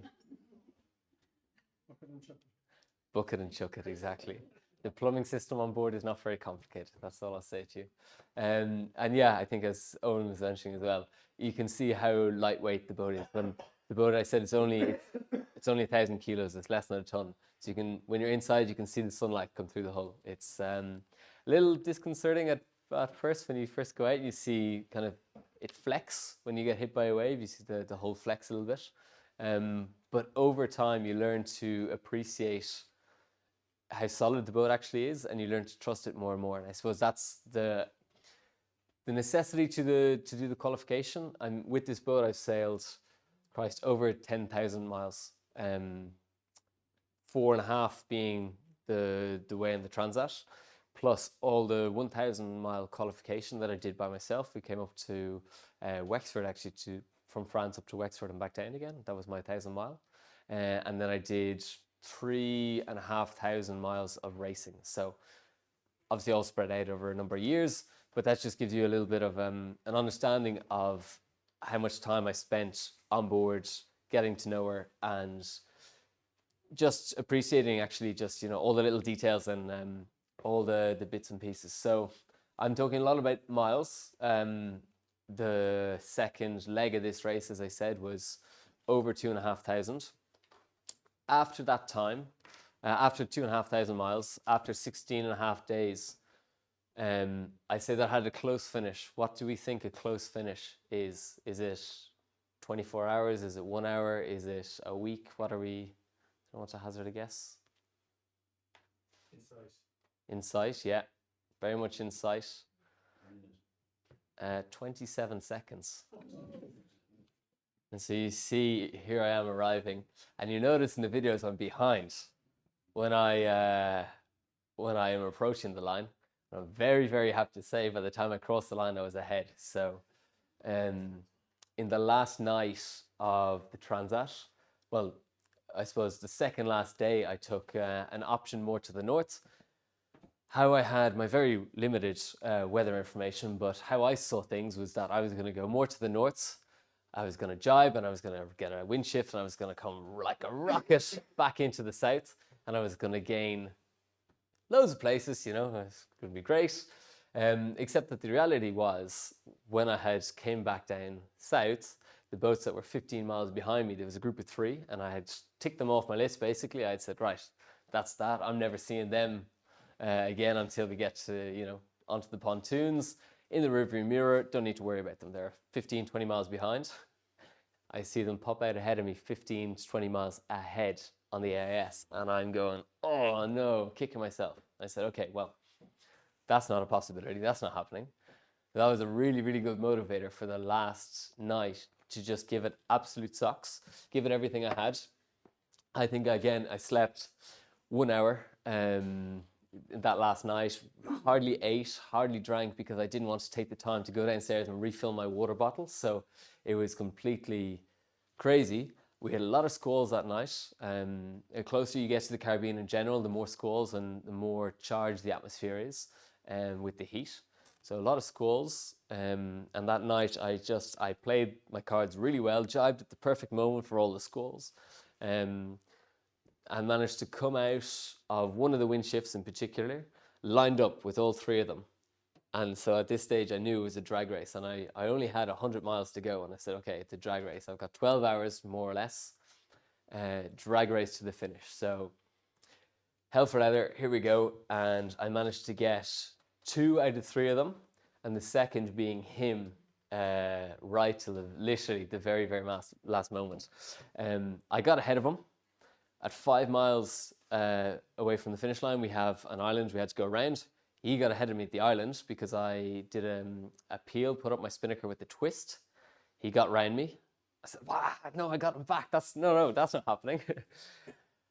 Bucket and chuck it, exactly. The plumbing system on board is not very complicated. That's all I'll say to you. And yeah, I think as Owen was mentioning as well, you can see how lightweight the boat is. When the boat, I said, it's only 1,000 kilos. It's less than a ton. So you can, when you're inside, you can see the sunlight come through the hull. It's a little disconcerting at first. When you first go out, you see kind of it flex when you get hit by a wave. You see the hull flex a little bit. But over time, you learn to appreciate how solid the boat actually is, and you learn to trust it more and more. And I suppose that's the necessity to do the qualification. And with this boat, I've sailed, Christ, over 10,000 miles. 4.5 being the way in the Transat, plus all the 1,000 mile qualification that I did by myself. We came up to Wexford, actually, from France up to Wexford and back down again. That was my 1,000 mile. And then I did 3,500 miles of racing. So obviously all spread out over a number of years, but that just gives you a little bit of an understanding of how much time I spent on board, getting to know her, and just appreciating actually just, you know, all the little details and all the bits and pieces. So I'm talking a lot about miles. The second leg of this race, as I said, was over 2,500. After that time, after 2,500 miles, after 16.5 days, I say that I had a close finish. What do we think a close finish is? Is it 24 hours? Is it 1 hour? Is it a week? What are we? I want to hazard a guess. In sight, yeah, very much in sight. 27 seconds. And so you see, here I am arriving, and you notice in the videos I'm behind when I am approaching the line. And I'm very happy to say by the time I crossed the line, I was ahead. So in the last night of the Transat, well, I suppose the second last day, I took an option more to the north. How I had my very limited weather information, but how I saw things was that I was going to go more to the north. I was going to jibe, and I was going to get a wind shift, and I was going to come like a rocket back into the south, and I was going to gain loads of places, you know, it's going to be great. Except that the reality was, when I had came back down south, the boats that were 15 miles behind me, there was a group of 3, and I had ticked them off my list. Basically, I had said, right, that's that. I'm never seeing them again until we get to, you know, onto the pontoons. In the rearview mirror, don't need to worry about them. They're 15, 20 miles behind. I see them pop out ahead of me 15 to 20 miles ahead on the AIS. And I'm going, oh no, kicking myself. I said, okay, well, that's not a possibility. That's not happening. That was a really good motivator for the last night, to just give it absolute socks, give it everything I had. I think, again, I slept 1 hour that last night, hardly ate, hardly drank, because I didn't want to take the time to go downstairs and refill my water bottle. So it was completely crazy. We had a lot of squalls that night. The closer you get to the Caribbean in general, the more squalls and the more charged the atmosphere is with the heat. So a lot of squalls. And that night I played my cards really well, jibed at the perfect moment for all the squalls. And managed to come out of one of the wind shifts in particular, lined up with all 3 of them. And so at this stage, I knew it was a drag race, and I only had 100 miles to go. And I said, okay, it's a drag race. I've got 12 hours, more or less, drag race to the finish. So hell for leather, here we go. And I managed to get 2 out of 3 of them, and the second being him right till literally the very last moment. I got ahead of him. At 5 miles away from the finish line, we have an island we had to go around. He got ahead of me at the island because I did a peel, put up my spinnaker with a twist. He got round me, I said, wow, no, I got him back. That's not happening.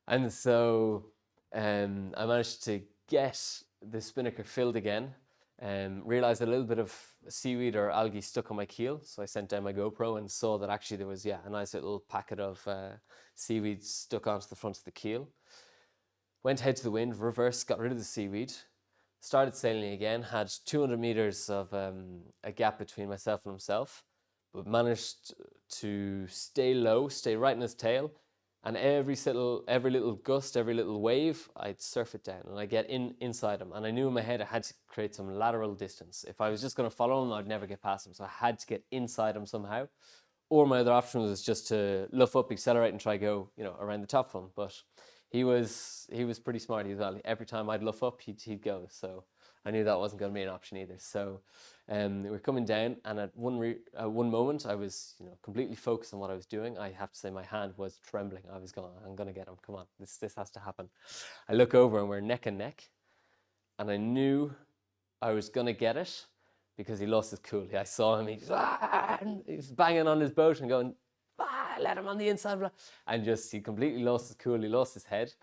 And so I managed to get the spinnaker filled again. Realized a little bit of seaweed or algae stuck on my keel. So I sent down my GoPro and saw that actually there was, a nice little packet of seaweed stuck onto the front of the keel. Went head to the wind, reversed, got rid of the seaweed, started sailing again, had 200 meters of a gap between myself and himself, but managed to stay low, stay right in his tail, and every little gust, every little wave, I'd surf it down and I get inside him. And I knew in my head I had to create some lateral distance. If I was just going to follow him, I'd never get past him. So I had to get inside him somehow. Or my other option was just to luff up, accelerate, and try go, around the top of him. But he was pretty smart as well. Every time I'd luff up, he'd go. So I knew that wasn't going to be an option either. So we're coming down, and at one moment I was completely focused on what I was doing. I have to say my hand was trembling. I was going, I'm going to get him. Come on, this has to happen. I look over and we're neck and neck, and I knew I was going to get it because he lost his cool. I saw him. He was banging on his boat and going, let him on the inside. And he completely lost his cool. He lost his head,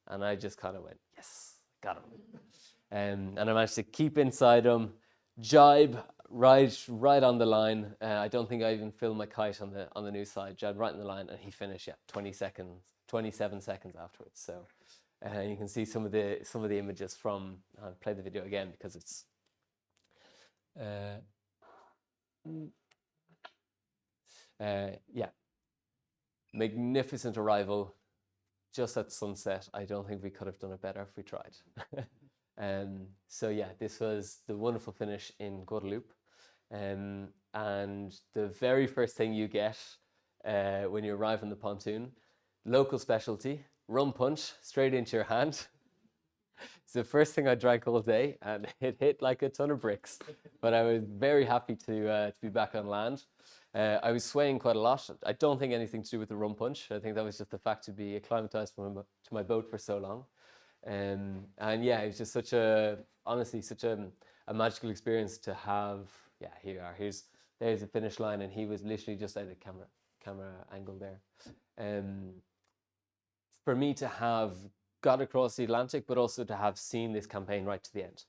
and I just kind of went, yes, got him. And I managed to keep inside him, jibe right on the line. I don't think I even filmed my kite on the new side. Jibe right on the line, and he finished 27 seconds afterwards. So you can see some of the images from. I'll play the video again because it's. Magnificent arrival, just at sunset. I don't think we could have done it better if we tried. So yeah, this was the wonderful finish in Guadeloupe. And the very first thing you get when you arrive on the pontoon, local specialty, rum punch straight into your hand. It's the first thing I drank all day, and it hit like a ton of bricks. But I was very happy to be back on land. I was swaying quite a lot. I don't think anything to do with the rum punch. I think that was just the fact to be acclimatized to my boat for so long. And yeah, it was just such a magical experience to have. Yeah, here you are. There's the finish line, and he was literally just out of camera angle there. For me to have got across the Atlantic, but also to have seen this campaign right to the end.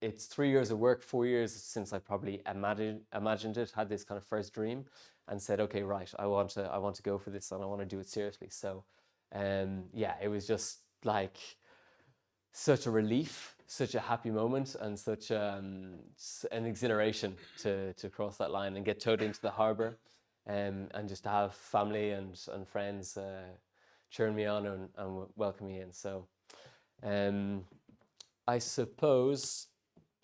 It's 3 years of work, 4 years since I probably imagined it, had this kind of first dream, and said, okay, right, I want to go for this, and I want to do it seriously. So, yeah, it was just like such a relief, such a happy moment, and such an exhilaration to cross that line and get towed into the harbour, and just to have family and friends cheering me on and welcome me in. So, I suppose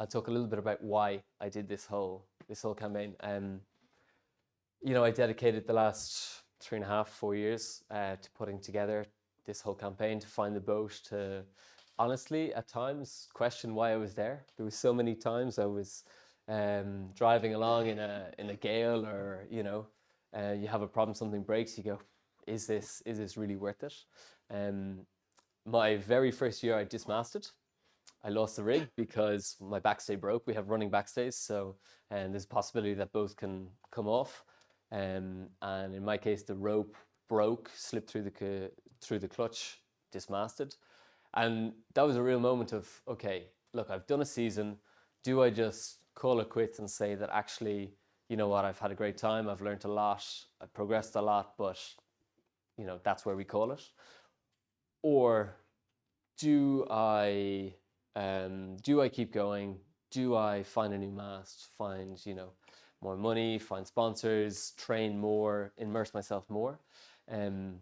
I'll talk a little bit about why I did this whole campaign. I dedicated the last 3.5, 4 years to putting together this whole campaign, to find the boat, to honestly at times question why I was there. There was so many times I was driving along in a gale, or you have a problem, something breaks, you go, is this really worth it? My very first year I dismasted. I lost the rig because my backstay broke. We have running backstays, so there's a possibility that both can come off. And in my case, the rope broke, slipped through the clutch, dismasted. And that was a real moment of, okay, look, I've done a season. Do I just call it quits and say that actually, you know what, I've had a great time, I've learned a lot, I've progressed a lot, but that's where we call it? Or do I keep going? Do I find a new mast, find, more money, find sponsors, train more, immerse myself more? And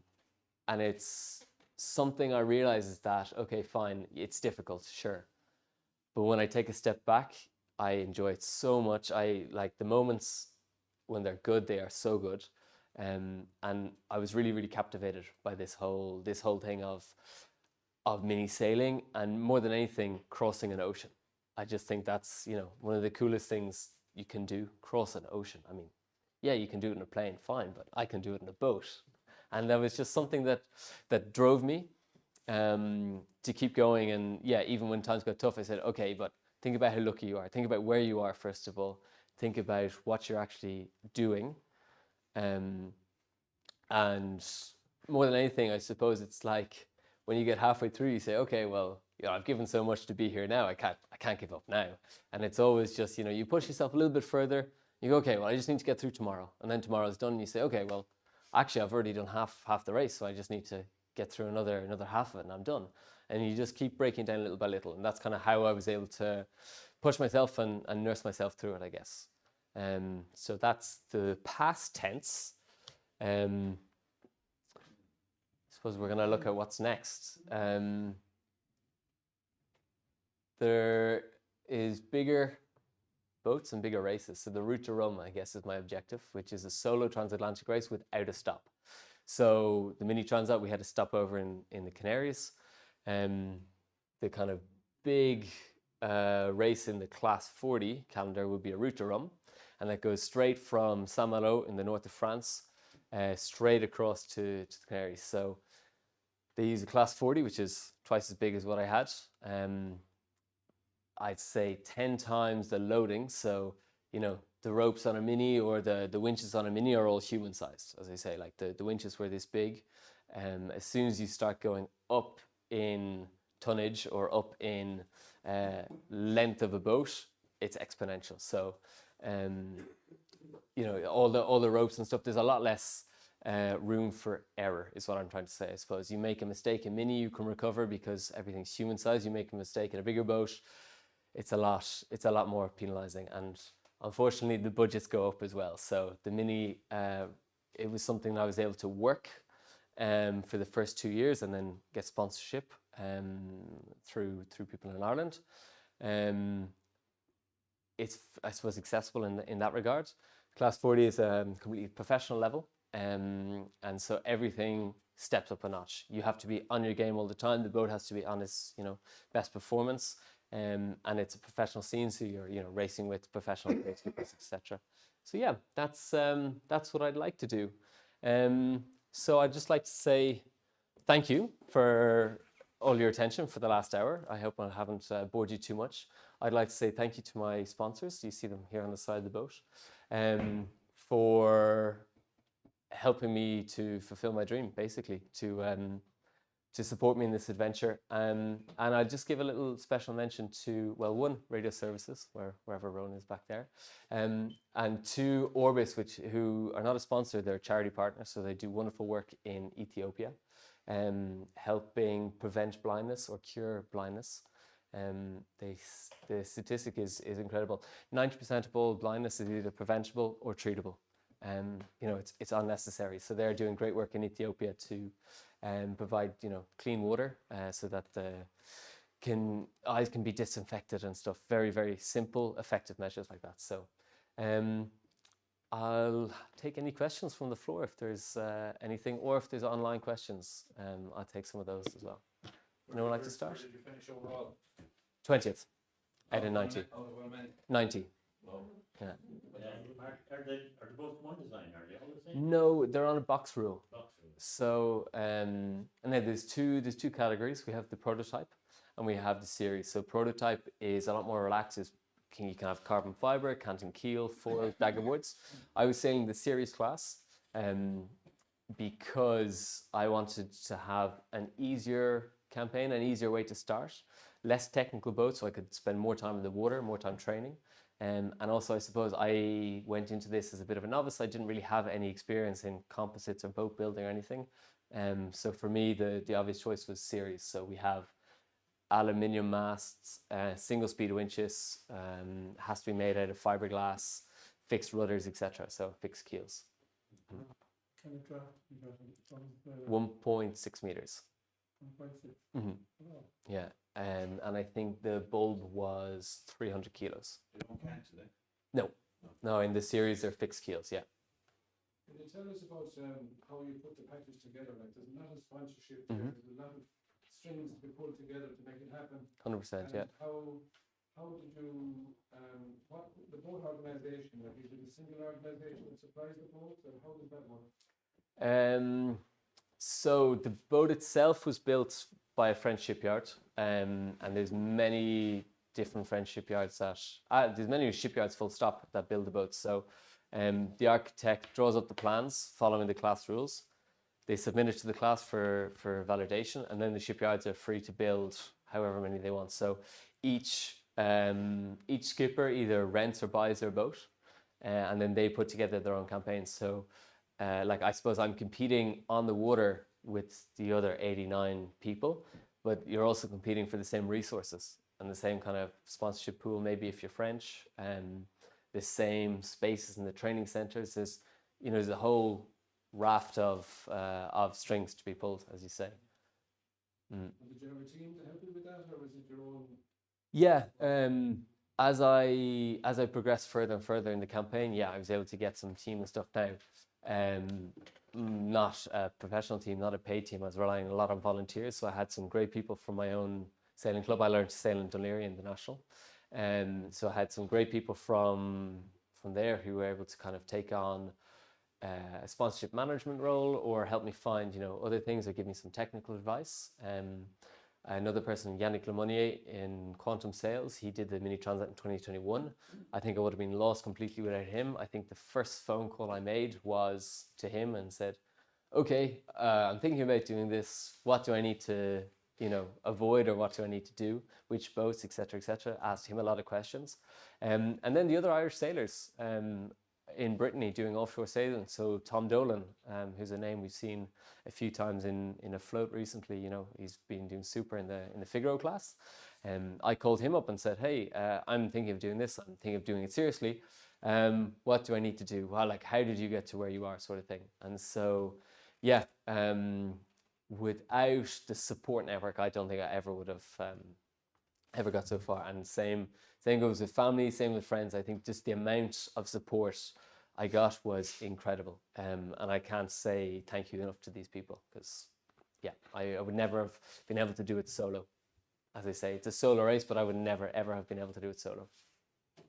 it's something I realize is that, okay, fine, it's difficult, sure. But when I take a step back, I enjoy it so much. I like the moments when they're good, they are so good. And I was really, really captivated by this whole thing of mini sailing, and more than anything, crossing an ocean. I just think that's, one of the coolest things you can do, cross an ocean. I mean, yeah, you can do it in a plane, fine, but I can do it in a boat. And that was just something that drove me to keep going. And yeah, even when times got tough, I said, okay, but think about how lucky you are. Think about where you are, first of all. Think about what you're actually doing. And more than anything, I suppose it's like when you get halfway through, you say, okay, well, I've given so much to be here now. I can't give up now. And it's always just, you push yourself a little bit further. You go, okay, well, I just need to get through tomorrow. And then tomorrow's done. And you say, okay, well, actually, I've already done half the race. So I just need to get through another half of it and I'm done. And you just keep breaking down little by little. And that's kind of how I was able to push myself and nurse myself through it, I guess. So that's the past tense. I suppose we're going to look at what's next. There is bigger boats and bigger races. So the Route to Rome, I guess, is my objective, which is a solo transatlantic race without a stop. So the Mini Transat, we had a stopover in the Canaries. The kind of big race in the Class 40 calendar would be a Route to Rome, and that goes straight from Saint-Malo in the north of France, straight across to the Canaries. So they use a Class 40, which is twice as big as what I had. I'd say 10 times the loading. So, the ropes on a Mini or the winches on a Mini are all human sized, as I say, like the winches were this big. As soon as you start going up in tonnage or up in length of a boat, it's exponential. So, all the ropes and stuff, there's a lot less room for error is what I'm trying to say. I suppose you make a mistake in Mini, you can recover because everything's human size. You make a mistake in a bigger boat, it's a lot more penalizing, and unfortunately the budgets go up as well. So the Mini, it was something that I was able to work for the first 2 years and then get sponsorship through people in Ireland. It's, I suppose, accessible in that regard. Class 40 is a completely professional level, and so everything steps up a notch. You have to be on your game all the time. The boat has to be on its best performance, and it's a professional scene, so you're racing with professional gatekeepers, etc. So yeah, that's what I'd like to do. So I'd just like to say thank you for all your attention for the last hour. I hope I haven't bored you too much. I'd like to say thank you to my sponsors. You see them here on the side of the boat, for helping me to fulfill my dream, basically, to support me in this adventure. And I'll just give a little special mention to, well, one, Radio Services, wherever Rowan is back there, and two, Orbis, who are not a sponsor, they're a charity partner, so they do wonderful work in Ethiopia, helping prevent blindness or cure blindness. The statistic is incredible. 90% of all blindness is either preventable or treatable. It's unnecessary. So they're doing great work in Ethiopia to provide clean water, so that the eyes can be disinfected and stuff. Very, very simple, effective measures like that. So I'll take any questions from the floor if there's anything, or if there's online questions, I'll take some of those as well. Anyone like to start? Where did you finish overall? 20th out of 90. Out of how many? 90. Well, Yeah. are they both one design? Are they all the same? No, they're on a box rule. Box rule. So, and then there's two categories. We have the prototype and we have the series. So prototype is a lot more relaxed. You can have carbon fiber, canting keel, foil, dagger woods. I was saying the series class, because I wanted to have an easier campaign, an easier way to start, less technical boats, so I could spend more time in the water, more time training. And also, I suppose I went into this as a bit of a novice. I didn't really have any experience in composites or boat building or anything. So for me, the obvious choice was series. So we have aluminium masts, single speed winches, has to be made out of fiberglass, fixed rudders, etc. So fixed keels. Can you draft? 1.6 meters. 1.6. Mm-hmm. Oh. Yeah, and I think the bulb was 300 kilos. They don't count today. No, in the series they're fixed keels. Yeah. Can you tell us about how you put the package together? Like, there's a lot of sponsorship, Mhm. there's a lot of strings to be pulled together to make it happen. 100%. Yeah. And how did you, what the boat organisation, like, is it a single organisation that supplies the boats, or how does that work? So the boat itself was built by a French shipyard, and there's many different French shipyards there's many shipyards full stop that build the boats. So The architect draws up the plans following the class rules. They submit it to the class for validation, and then the shipyards are free to build however many they want. So each skipper either rents or buys their boat, and then they put together their own campaigns. So like I suppose I'm competing on the water with the other 89 people, but you're also competing for the same resources and the same kind of sponsorship pool, maybe if you're French, the same spaces in the training centers. There's a whole raft of strings to be pulled, as you say. And did you have a team to help you with that, or was it your own? Yeah, as I progressed further and further in the campaign, yeah, I was able to get some team and stuff now. Not a professional team, not a paid team. I was relying a lot on volunteers, so I had some great people from my own sailing club. I learned to sail in Dunleary in the National, so I had some great people from there who were able to kind of take on a sponsorship management role or help me find other things or give me some technical advice. Another person, Yannick Lemonnier in Quantum Sales, he did the Mini Transat in 2021. I think I would have been lost completely without him. I think the first phone call I made was to him and said, okay, I'm thinking about doing this. What do I need to avoid, or what do I need to do? Which boats, etc., etc. Asked him a lot of questions. And then the other Irish sailors in Brittany doing offshore sailing. So Tom Dolan, who's a name we've seen a few times in a float recently. He's been doing super in the Figaro class. I called him up and said, hey, I'm thinking of doing this. I'm thinking of doing it seriously. What do I need to do? Well, like, how did you get to where you are, sort of thing. And so, yeah, without the support network, I don't think I ever would have ever got so far. And same goes with family, same with friends. I think just the amount of support I got was incredible. And I can't say thank you enough to these people, because yeah, I would never have been able to do it solo. As I say, it's a solo race, but I would never ever have been able to do it solo.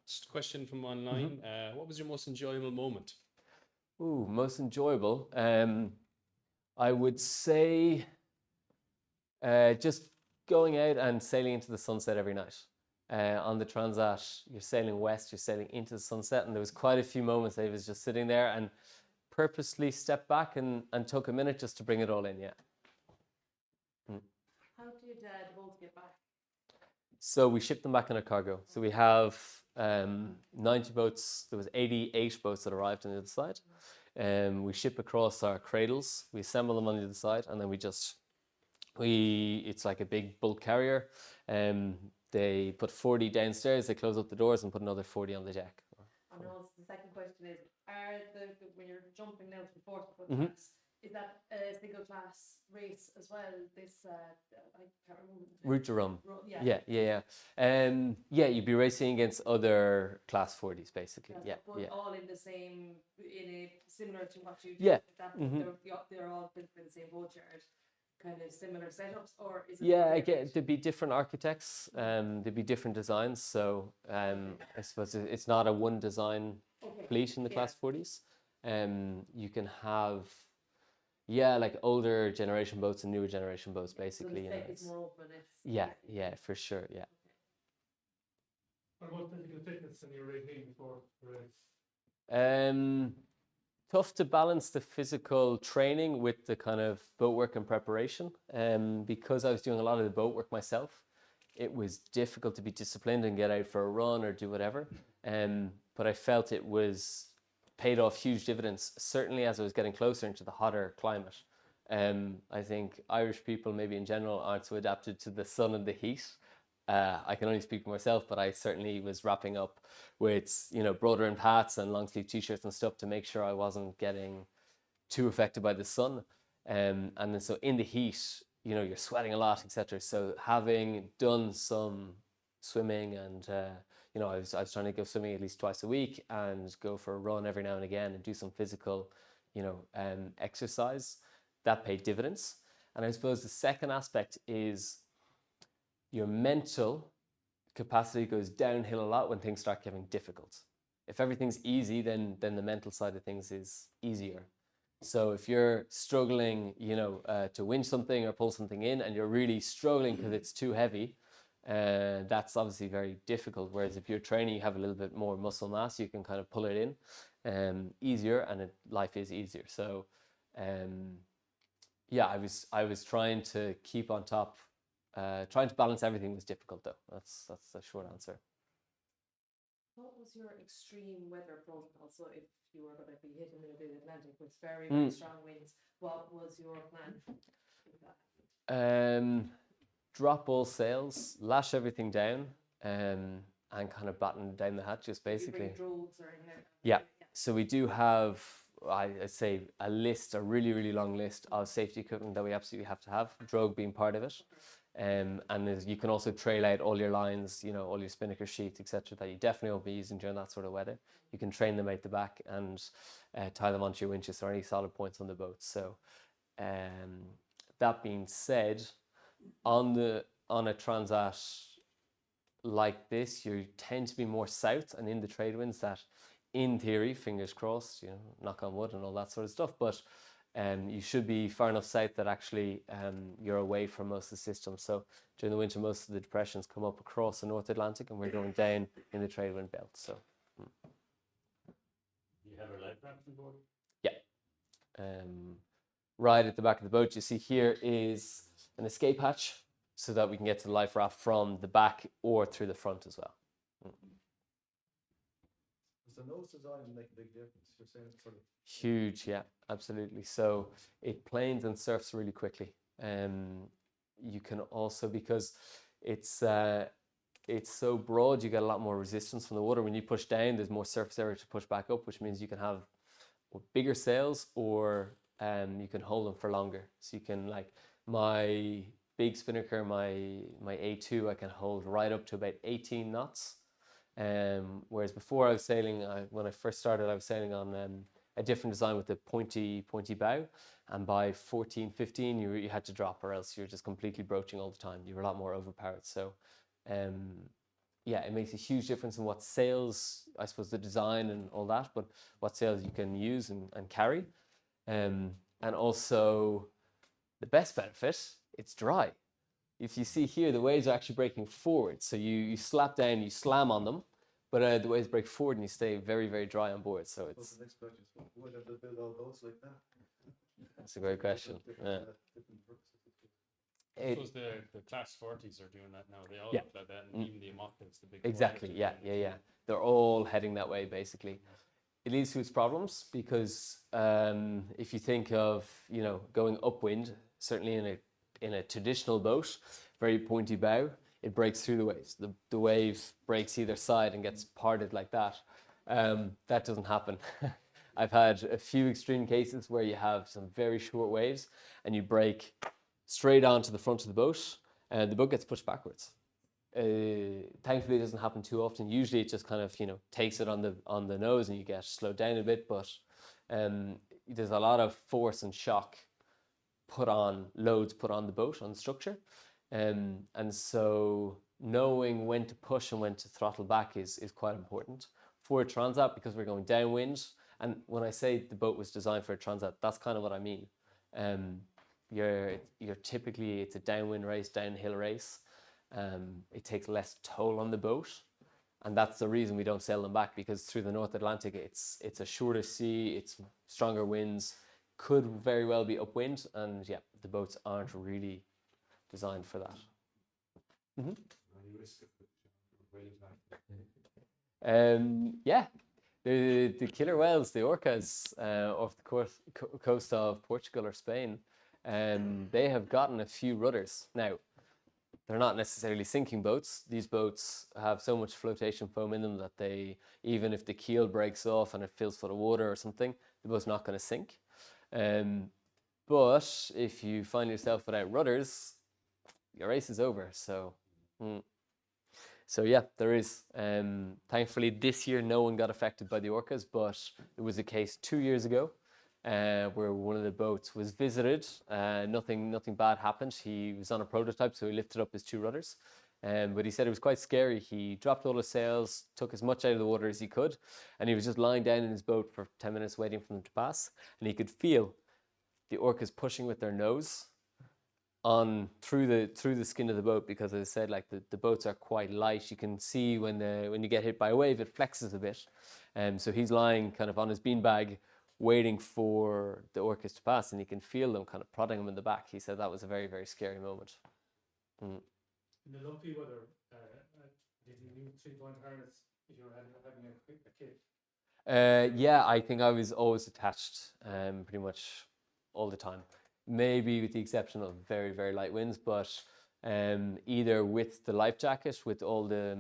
Just a question from online. What was your most enjoyable moment? Ooh, most enjoyable. I would say just going out and sailing into the sunset every night. On the Transat, you're sailing west, you're sailing into the sunset, and there was quite a few moments I was just sitting there and purposely stepped back and took a minute just to bring it all in, yeah. How did the boats get back? So we shipped them back in a cargo. So we have 90 boats. There was 88 boats that arrived on the other side. We ship across our cradles, we assemble them on the other side, and then it's like a big bulk carrier. They put 40 downstairs, they close up the doors and put another 40 on the deck. And also the second question is, when you're jumping now to 40-foot Mhm. class, is that a single class race as well? This I can't remember. Route to Rome. Yeah. Yeah, you'd be racing against other class 40s, basically. But all in the same, similar to what you do. Yeah. That Mhm. they're all built for the same boat yard, kind of similar setups, or is it? Yeah, again, there'd be different architects, there'd be different designs. So I suppose it's not a one design fleet in the class 40s. You can have, like older generation boats and newer generation boats, basically. So it's more open. Yeah, for sure, yeah. What about physical fitness in your regime before the race? Tough to balance the physical training with the kind of boat work and preparation. Because I was doing a lot of the boat work myself, it was difficult to be disciplined and get out for a run or do whatever. But I felt it was paid off huge dividends, certainly as I was getting closer into the hotter climate. I think Irish people, maybe in general, aren't so adapted to the sun and the heat. I can only speak for myself, but I certainly was wrapping up with, broad rimmed hats and long sleeve t-shirts and stuff to make sure I wasn't getting too affected by the sun. And then so in the heat, you're sweating a lot, etc. So having done some swimming and, I was trying to go swimming at least twice a week and go for a run every now and again and do some physical, exercise, that paid dividends. And I suppose the second aspect is your mental capacity goes downhill a lot when things start getting difficult. If everything's easy, then the mental side of things is easier. So if you're struggling, to winch something or pull something in and you're really struggling because it's too heavy, That's obviously very difficult. Whereas if you're training, you have a little bit more muscle mass, you can kind of pull it in easier, and life is easier. So yeah, I was trying to keep on top. Trying to balance everything was difficult, though. That's the short answer. What was your extreme weather protocol? So if you were going to be hitting the Atlantic with very, very strong winds, what was your plan with that? Drop all sails, lash everything down, and kind of batten down the hatches, basically. Drogues or anything? Yeah. So we do have, I'd say, a really, really long list of safety equipment that we absolutely have to have, drogue being part of it. And you can also trail out all your lines, all your spinnaker sheets, etc., that you definitely won't be using during that sort of weather. You can train them out the back and tie them onto your winches or any solid points on the boat. So that being said, on a transat like this, you tend to be more south and in the trade winds that, in theory, fingers crossed, knock on wood and all that sort of stuff, but you should be far enough south that actually you're away from most of the systems. So during the winter, most of the depressions come up across the North Atlantic, and we're going down in the trade wind belt. So You have a life raft on board? yeah. Right at the back of the boat, you see here is an escape hatch, so that we can get to the life raft from the back or through the front as well. Does the nose design make a big difference? You're saying it's sort of Huge, yeah, absolutely. So it planes and surfs really quickly. You can also, because it's so broad, you get a lot more resistance from the water. When you push down, there's more surface area to push back up, which means you can have bigger sails, or you can hold them for longer. So you can, like my big spinnaker, my A2, I can hold right up to about 18 knots. Whereas before I was sailing, when I first started, I was sailing on a different design with a pointy bow, and by 14, 15, you had to drop, or else you're just completely broaching all the time. You were a lot more overpowered. So yeah, it makes a huge difference in what sails, I suppose, the design and all that, but what sails you can use and carry. And also, the best benefit, it's dry. If you see here, the waves are actually breaking forward. So you slap down, you slam on them, but the waves break forward and you stay very, very dry on board. So What's the next question? Why don't they build all boats like that? That's a great question. Yeah. I suppose the class 40s are doing that now. They all Yeah. look like that, and even the Immocata's, the big Exactly. wires are Yeah. doing it. They're all heading that way, basically. It leads to its problems because if you think of going upwind, certainly in a traditional boat, very pointy bow, it breaks through the waves. The wave breaks either side and gets parted like that. That doesn't happen. I've had a few extreme cases where you have some very short waves and you break straight onto the front of the boat, and the boat gets pushed backwards. Thankfully, it doesn't happen too often. Usually, it just kind of takes it on the nose, and you get slowed down a bit. But there's a lot of force and shock loads put on the boat, on the structure, and so knowing when to push and when to throttle back is quite important for a transat, because we're going downwind. And when I say the boat was designed for a transat, that's kind of what I mean. You're typically, it's a downwind race, downhill race. It takes less toll on the boat, and that's the reason we don't sail them back, because through the North Atlantic it's a shorter sea, it's stronger winds, could very well be upwind, and yeah, the boats aren't really designed for that. Yeah, the killer whales, the orcas, off the coast of Portugal or Spain, they have gotten a few rudders. Now, they're not necessarily sinking boats. These boats have so much flotation foam in them that even if the keel breaks off and it fills full of water or something, the boat's not going to sink. But if you find yourself without rudders, your race is over. So yeah, there is. Thankfully, this year no one got affected by the orcas, but there was a case 2 years ago where one of the boats was visited. Nothing bad happened. He was on a prototype, so he lifted up his 2 rudders. But he said it was quite scary. He dropped all his sails, took as much out of the water as he could, and he was just lying down in his boat for 10 minutes waiting for them to pass. And he could feel the orcas pushing with their nose on through the skin of the boat, because as I said, like the boats are quite light. You can see when you get hit by a wave, it flexes a bit. So he's lying kind of on his beanbag, waiting for the orcas to pass, and you can feel them kind of prodding him in the back. He said that was a very, very scary moment. In the lumpy weather, did you use 3-point harness if you were having a kid? Yeah, I think I was always attached, pretty much all the time. Maybe with the exception of very, very light winds, but either with the life jacket with all the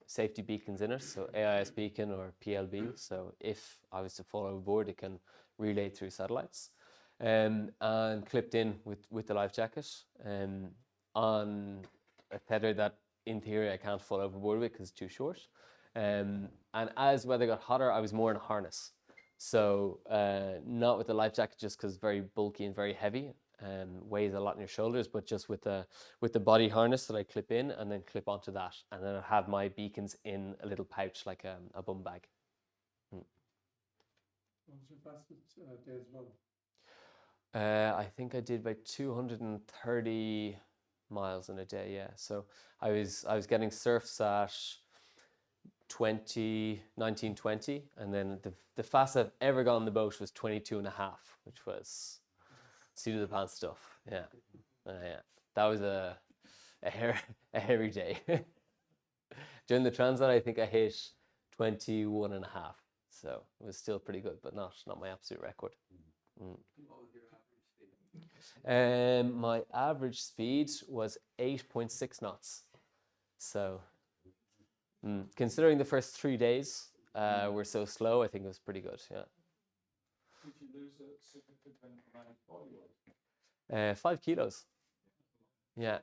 safety beacons in it, so AIS beacon or PLB. So if I was to fall overboard, it can relay through satellites, and clipped in with the life jacket, on a tether that in theory I can't fall overboard with because it's too short. And as weather got hotter, I was more in a harness. So not with the life jacket, just because it's very bulky and very heavy and weighs a lot on your shoulders, but just with the body harness that I clip in and then clip onto that, and then I have my beacons in a little pouch like a bum bag. What was your fastest day as well? I think I did about 230 miles in a day. Yeah, so I was getting surfs at 19, 20, and then the fastest I've ever gone on the boat was 22 and a half, which was seat of the pants stuff. Yeah, yeah, that was a hairy day. During the Transat, I think I hit 21 and a half, so it was still pretty good, but not my absolute record. What was your average speed? My average speed was 8.6 knots. So, considering the first 3 days were so slow, I think it was pretty good. Yeah. Did you lose a significant amount of body weight? 5 kilos. Yeah.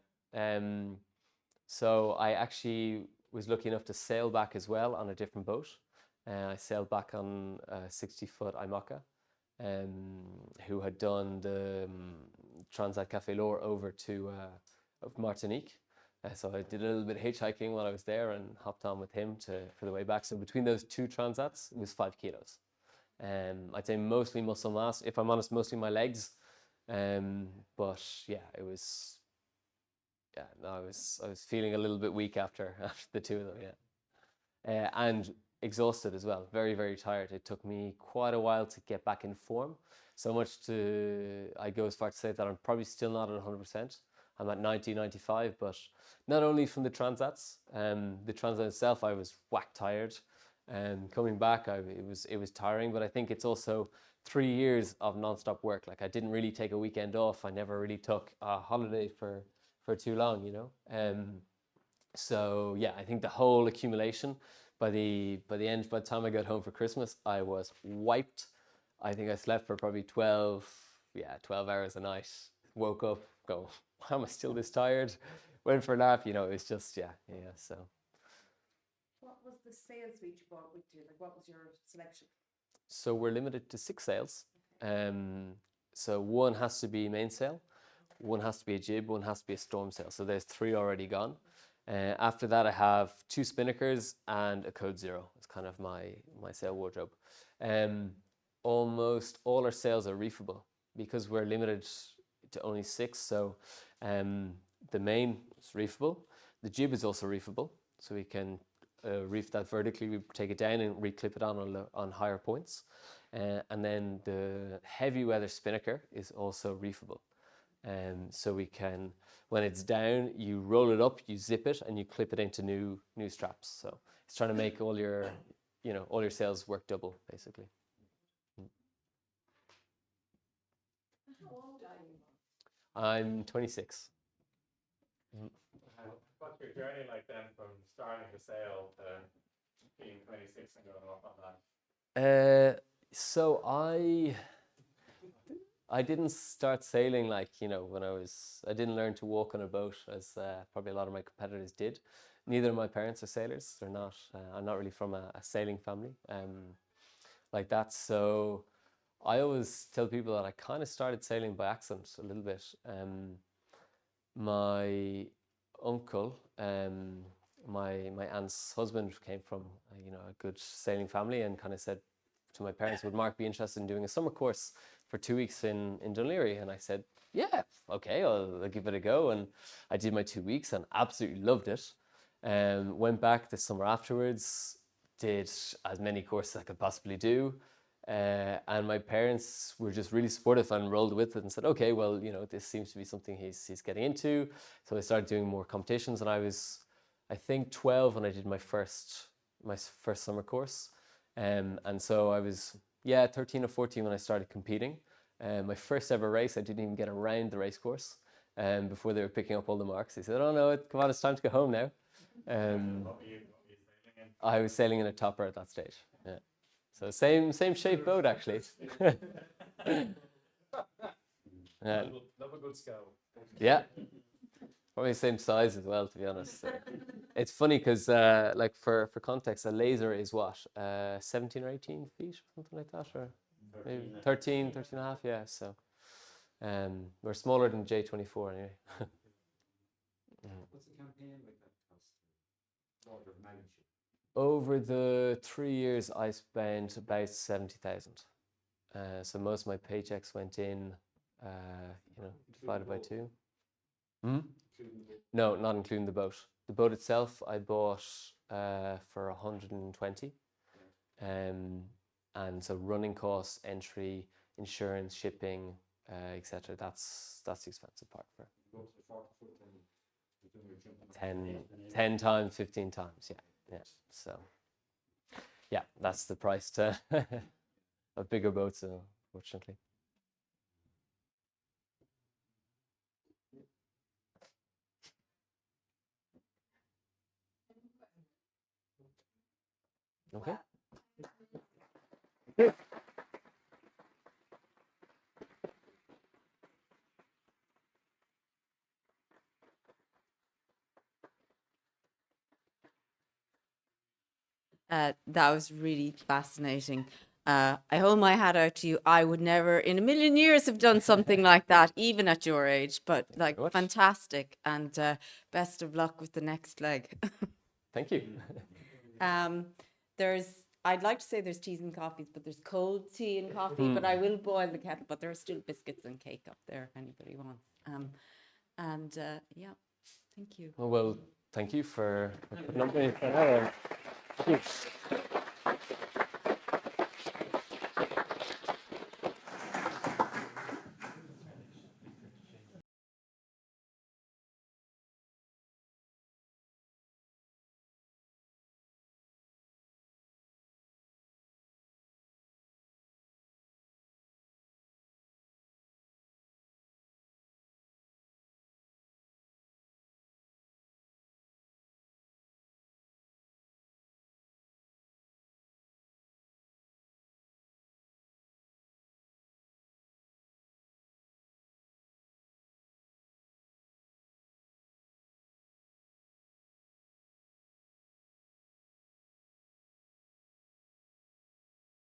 So I actually was lucky enough to sail back as well on a different boat. I sailed back on a 60-foot IMOCA, who had done the Transat Café L'Or over to Martinique. So I did a little bit of hitchhiking while I was there and hopped on with him for the way back. So between those 2 transats, it was 5 kilos. I'd say mostly muscle mass. If I'm honest, mostly my legs. But yeah, it was. Yeah, no, I was feeling a little bit weak after the 2 of them. Yeah, and exhausted as well. Very, very tired. It took me quite a while to get back in form. So much I go as far to say that I'm probably still not at 100%. I'm at 90, 95, but not only from the Transats, the Transat itself, I was whack tired, and coming back, it was tiring, but I think it's also 3 years of non-stop work. Like I didn't really take a weekend off. I never really took a holiday for too long, you know. So yeah, I think the whole accumulation, by the time I got home for Christmas, I was wiped. I think I slept for probably 12 hours a night. Woke up, go, why am I still this tired? Went for a nap, you know. It's just yeah. So. What was the sail suite you bought with you? Like, what was your selection? So we're limited to 6 sails. So one has to be mainsail, one has to be a jib, one has to be a storm sail. So there's 3 already gone. After that, I have 2 spinnakers and a code 0. It's kind of my sail wardrobe. Almost all our sails are reefable because we're limited to only 6. So the main is reefable. The jib is also reefable, so we can reef that vertically. We take it down and reclip it on higher points. And then the heavy weather spinnaker is also reefable. So we can, when it's down, you roll it up, you zip it, and you clip it into new straps. So it's trying to make all your sails work double, basically. How old are you? I'm 26. What's your journey like then from starting to sail to being 26 and going off on that? So I didn't start sailing like, when I didn't learn to walk on a boat as probably a lot of my competitors did. Neither of my parents are sailors. They're not. I'm not really from a sailing family like that. So I always tell people that I kind of started sailing by accident a little bit. My uncle, my aunt's husband, came from a good sailing family, and kind of said to my parents, would Mark be interested in doing a summer course for 2 weeks in Dunleary, and I said, yeah, okay, I'll give it a go. And I did my 2 weeks and absolutely loved it. Went back the summer afterwards, did as many courses I could possibly do. And my parents were just really supportive and rolled with it and said, okay, well, you know, this seems to be something he's getting into. So I started doing more competitions, and I was, I think, 12 when I did my first summer course. And so I was, 13 or 14 when I started competing. My first ever race, I didn't even get around the race course before they were picking up all the marks. They said, oh no, come on, it's time to go home now. What were you sailing in? I was sailing in a topper at that stage. Yeah. So same shape boat, actually. Yeah. Love a good scow. Yeah. Probably the same size as well, to be honest. So it's funny because, like, for context, a laser is what, 17 or 18 feet, something like that, or maybe 13 and a half, yeah. So we're smaller than J24 anyway. What's the campaign like that cost? Order of magnitude. Over the 3 years, I spent about 70,000. So most of my paychecks went in, divided by 2. No, not including the boat. The boat itself, I bought for 120. And so running costs, entry, insurance, shipping, etc. That's the expensive part for Go to the 40 foot and you're doing your jumping. 10 times, 15 times, yeah. So, yeah, that's the price to of bigger boats, unfortunately. Okay. That was really fascinating. I hold my hat out to you. I would never in a million years have done something like that, even at your age, but like very much. fantastic, and best of luck with the next leg. Thank you. I'd like to say there's teas and coffees, but there's cold tea and coffee, but I will boil the kettle, but there are still biscuits and cake up there if anybody wants. Yeah, thank you. Well, thank you for putting up with me for an hour. Thank you.